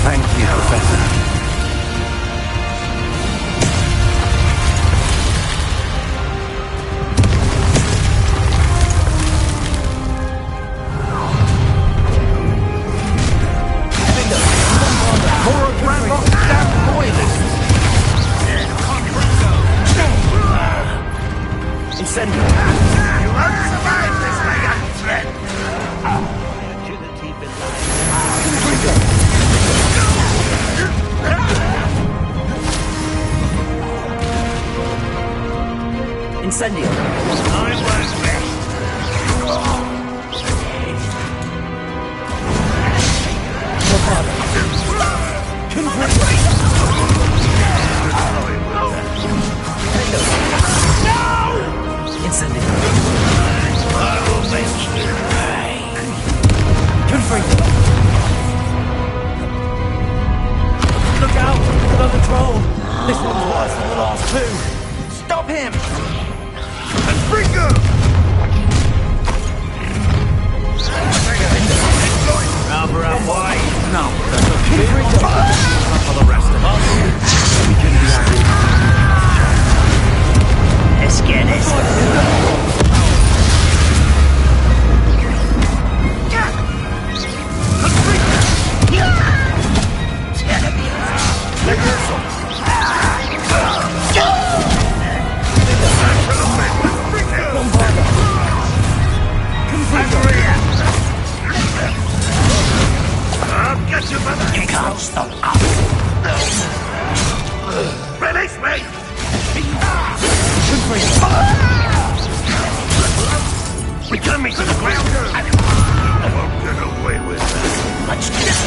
Thank you, Professor. Incendio! You won't survive this, my young friend! Agility belies. Incendio! I won't rest! Your father! Incendio! I will make you pay! Confringo! Look out! Another troll! This one's worse than the last two! Stop him! Confringo! Rather out wide! No, that's okay. For the rest of us, we can be happy. Let's get it. You can't stop us. Release me! We coming to the ground! I won't get away with that. Let's get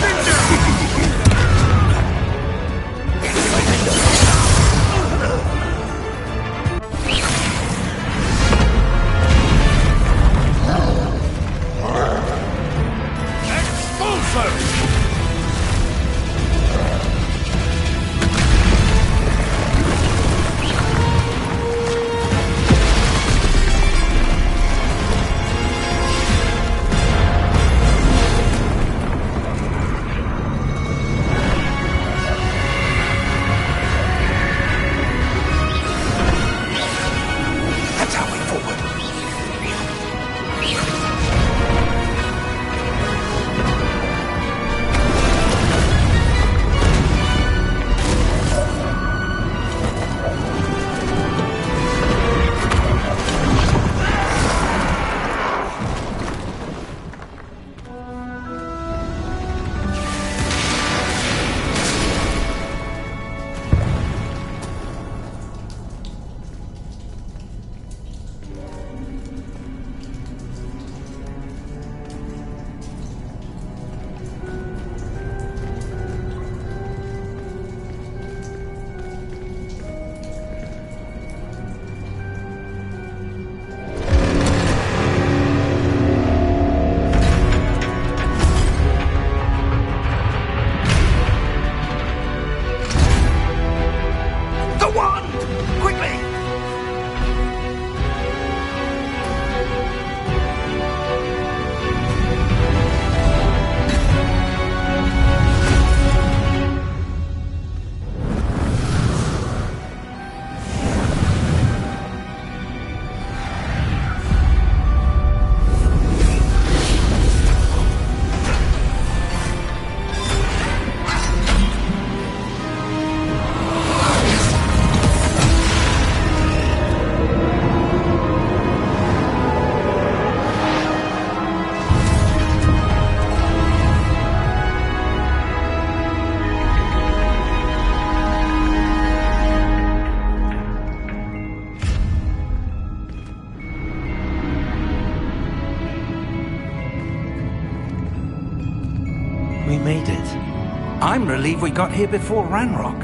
We made it. I'm relieved we got here before Ranrock.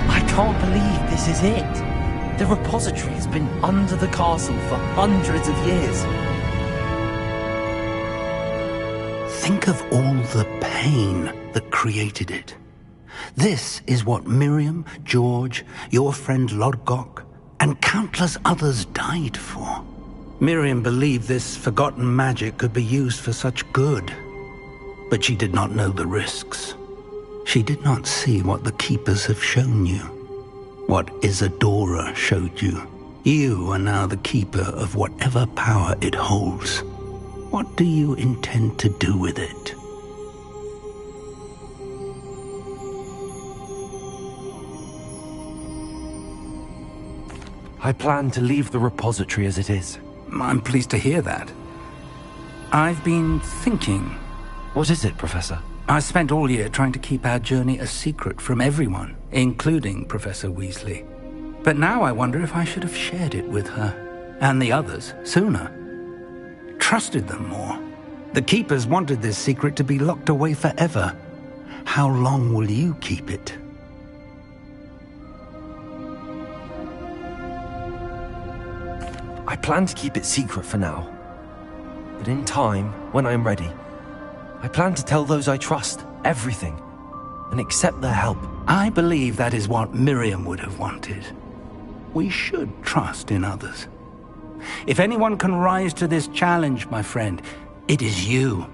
I can't believe this is it. The repository has been under the castle for hundreds of years. Think of all the pain that created it. This is what Miriam, George, your friend Lodgok, and countless others died for. Miriam believed this forgotten magic could be used for such good, but she did not know the risks. She did not see what the Keepers have shown you, what Isadora showed you. You are now the Keeper of whatever power it holds. What do you intend to do with it? I plan to leave the repository as it is. I'm pleased to hear that. I've been thinking. What is it, Professor? I spent all year trying to keep our journey a secret from everyone, including Professor Weasley. But now I wonder if I should have shared it with her, and the others, sooner. Trusted them more. The Keepers wanted this secret to be locked away forever. How long will you keep it? I plan to keep it secret for now. But in time, when I'm ready, I plan to tell those I trust everything and accept their help. I believe that is what Miriam would have wanted. We should trust in others. If anyone can rise to this challenge, my friend, it is you.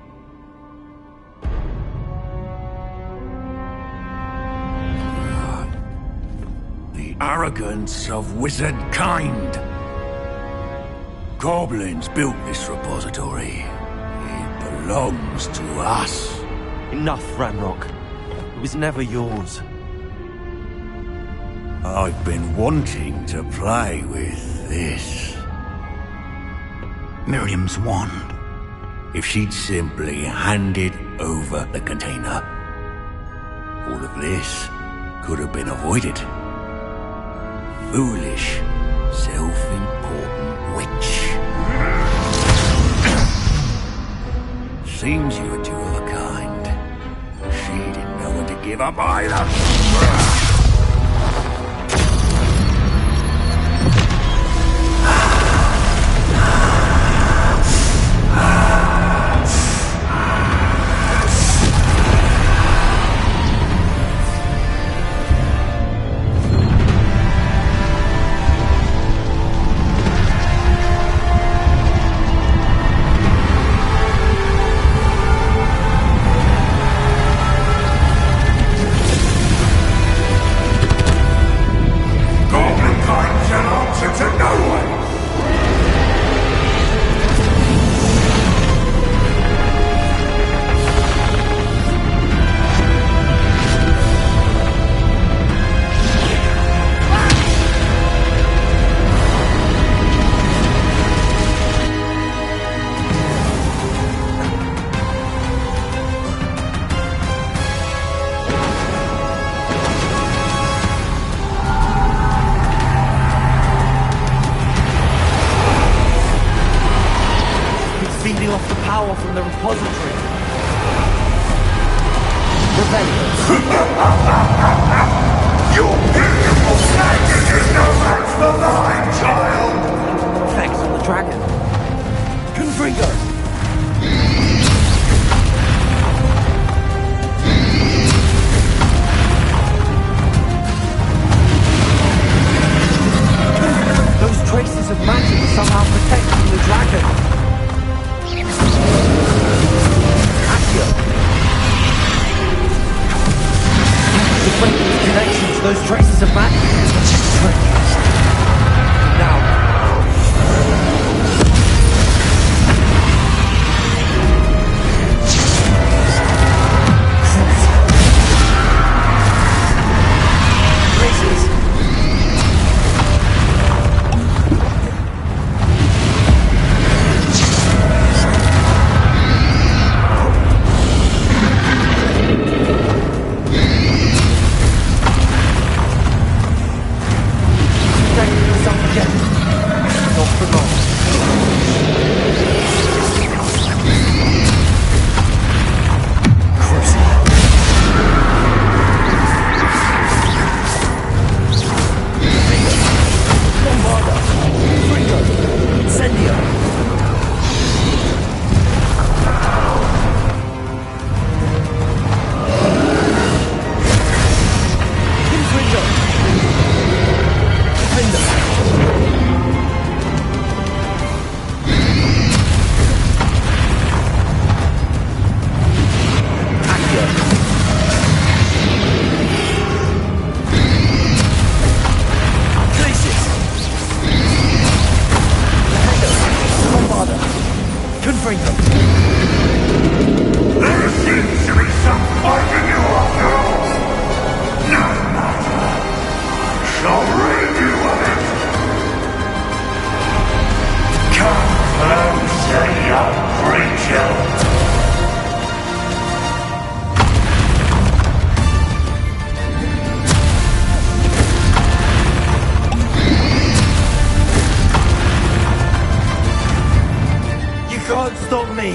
The arrogance of wizard kind. Goblins built this repository. It belongs to us. Enough, Ranrock. It was never yours. I've been wanting to play with this. Miriam's wand. If she'd simply handed over the container, all of this could have been avoided. Foolish, self-important witch. Seems you're two of a kind. She didn't know when to give up either. Feeding off the power from the repository. Rebellion. Your beautiful magic is no match for mine, child! Effects on the dragon. Confringo! Those traces of magic are somehow protecting the dragon. Connections, those traces of magic. Now. Traces. Not for long. Confringo! There seems to be some fight in you after all. No matter. I shall rid you of it. Come closer, young creature. You can't stop me!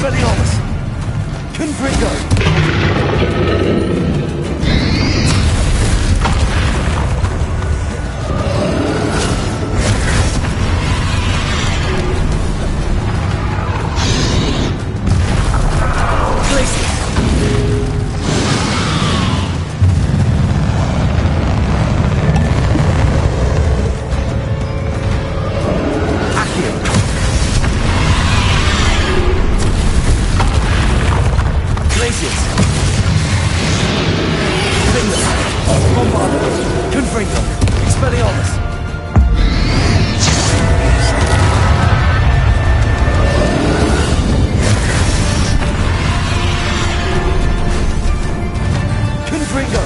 Expelliarmus! Confringo!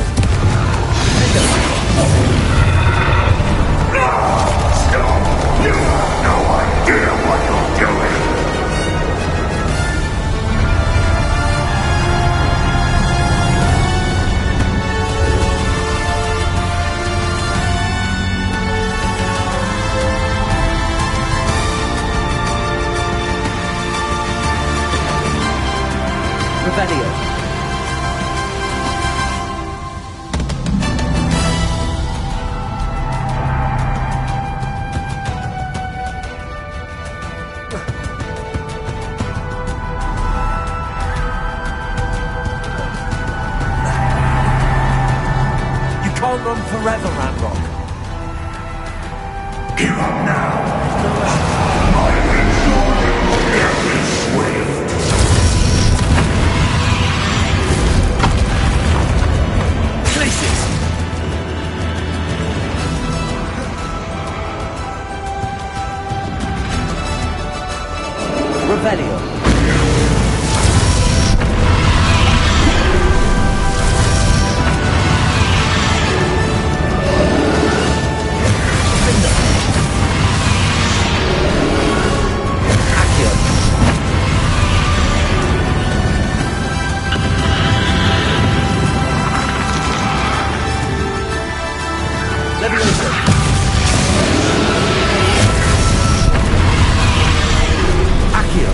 Can't run forever, Ramrock. Give up now. My Revelio. Accio.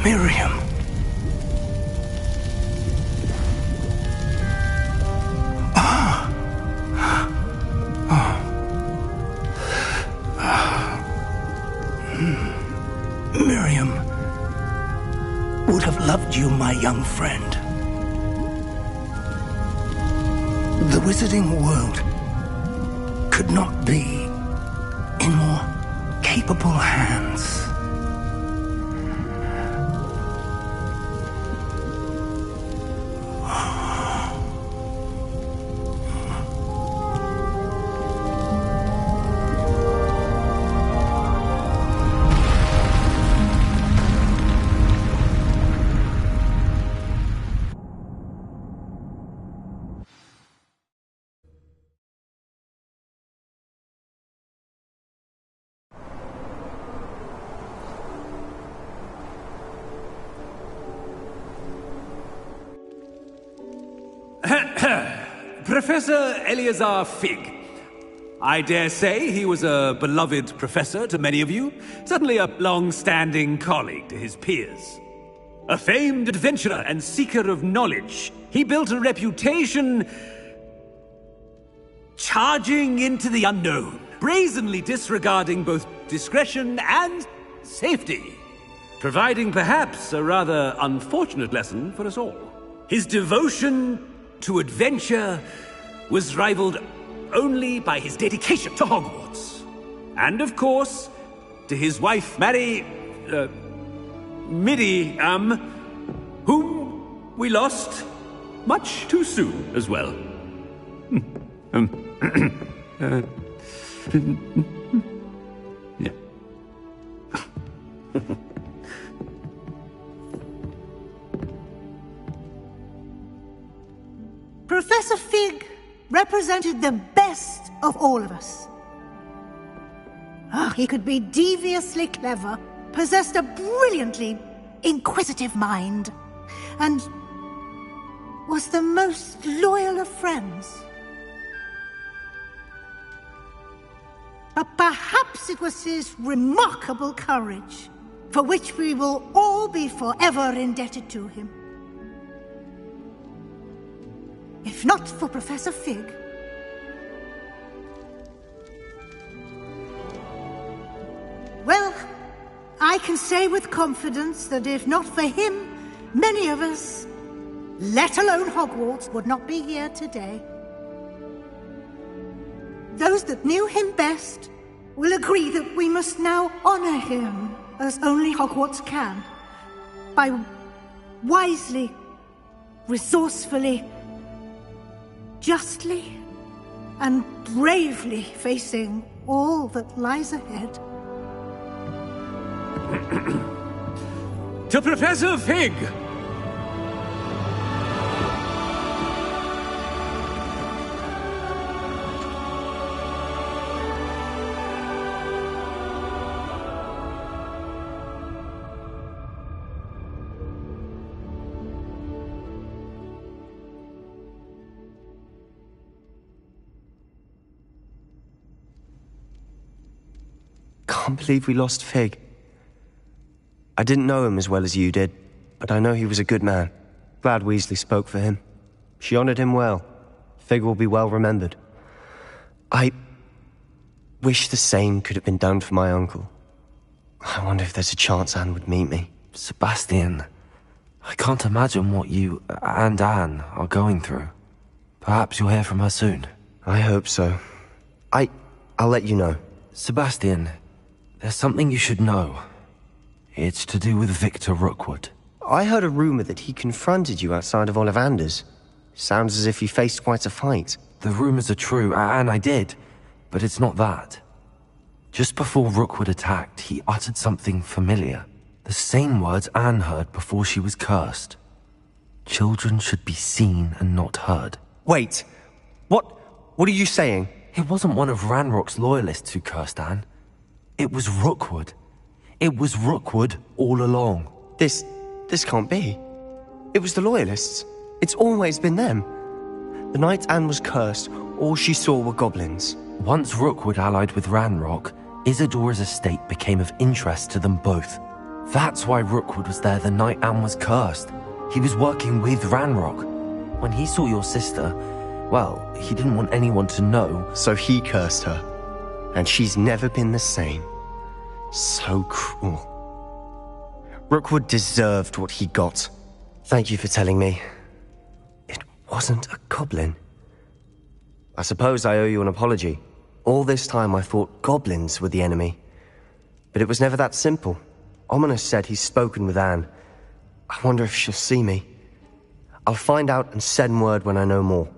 Miriam. Miriam would have loved you, my young friend. The wizarding world could not be in more capable hands. Professor Eleazar Fig. I dare say he was a beloved professor to many of you, certainly a long-standing colleague to his peers. A famed adventurer and seeker of knowledge, he built a reputation charging into the unknown, brazenly disregarding both discretion and safety, providing perhaps a rather unfortunate lesson for us all. His devotion to adventure was rivaled only by his dedication to Hogwarts. And of course, to his wife, Miriam, whom we lost much too soon as well. Yeah. Professor Fig represented the best of all of us. He could be deviously clever, possessed a brilliantly inquisitive mind, and was the most loyal of friends. But perhaps it was his remarkable courage, for which we will all be forever indebted to him. If not for Professor Fig, well, I can say with confidence that if not for him, many of us, let alone Hogwarts, would not be here today. Those that knew him best will agree that we must now honor him as only Hogwarts can, by wisely, resourcefully, justly and bravely facing all that lies ahead. To Professor Fig! Can't believe we lost Fig. I didn't know him as well as you did, but I know he was a good man. Glad Weasley spoke for him. She honored him well. Fig will be well remembered. I wish the same could have been done for my uncle. I wonder if there's a chance Anne would meet me. Sebastian, I can't imagine what you and Anne are going through. Perhaps you'll hear from her soon. I hope so. I'll let you know. Sebastian, there's something you should know. It's to do with Victor Rookwood. I heard a rumor that he confronted you outside of Ollivander's. Sounds as if he faced quite a fight. The rumors are true, and I did, but it's not that. Just before Rookwood attacked, he uttered something familiar. The same words Anne heard before she was cursed. Children should be seen and not heard. Wait, what are you saying? It wasn't one of Ranrock's loyalists who cursed Anne. It was Rookwood. It was Rookwood all along. This can't be. It was the Loyalists. It's always been them. The night Anne was cursed, all she saw were goblins. Once Rookwood allied with Ranrock, Isadora's estate became of interest to them both. That's why Rookwood was there the night Anne was cursed. He was working with Ranrock. When he saw your sister, well, he didn't want anyone to know. So he cursed her, and she's never been the same. So cruel. Rookwood deserved what he got. Thank you for telling me. It wasn't a goblin. I suppose I owe you an apology. All this time I thought goblins were the enemy. But it was never that simple. Ominous said he's spoken with Anne. I wonder if she'll see me. I'll find out and send word when I know more.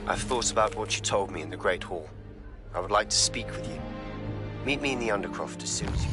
I've thought about what you told me in the Great Hall. I would like to speak with you. Meet me in the Undercroft as soon as you...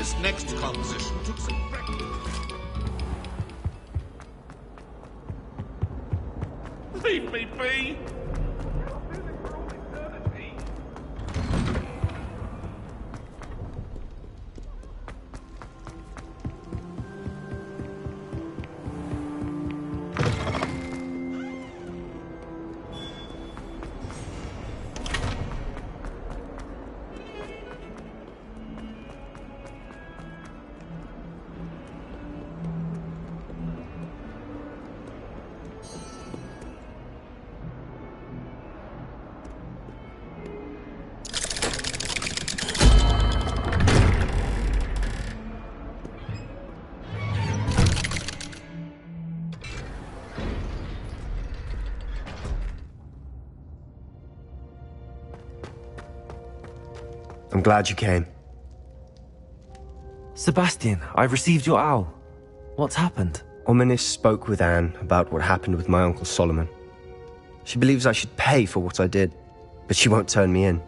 This next composition took some practice. Leave me be! I'm glad you came. Sebastian, I received your owl. What's happened? Ominis spoke with Anne about what happened with my Uncle Solomon. She believes I should pay for what I did, but she won't turn me in.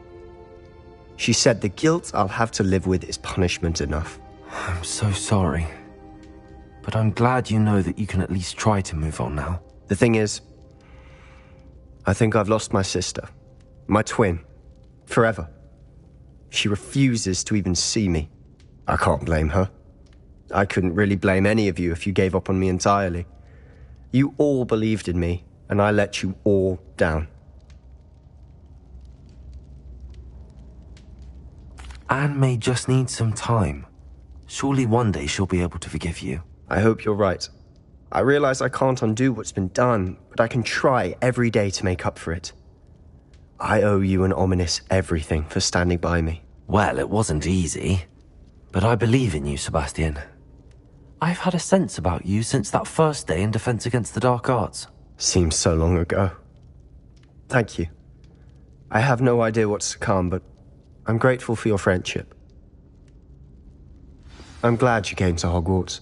She said the guilt I'll have to live with is punishment enough. I'm so sorry. But I'm glad you know that you can at least try to move on now. The thing is, I think I've lost my sister. My twin. Forever. She refuses to even see me. I can't blame her. I couldn't really blame any of you if you gave up on me entirely. You all believed in me, and I let you all down. Anne may just need some time. Surely one day she'll be able to forgive you. I hope you're right. I realize I can't undo what's been done, but I can try every day to make up for it. I owe you and Ominis everything for standing by me. Well, it wasn't easy. But I believe in you, Sebastian. I've had a sense about you since that first day in Defense Against the Dark Arts. Seems so long ago. Thank you. I have no idea what's to come, but I'm grateful for your friendship. I'm glad you came to Hogwarts.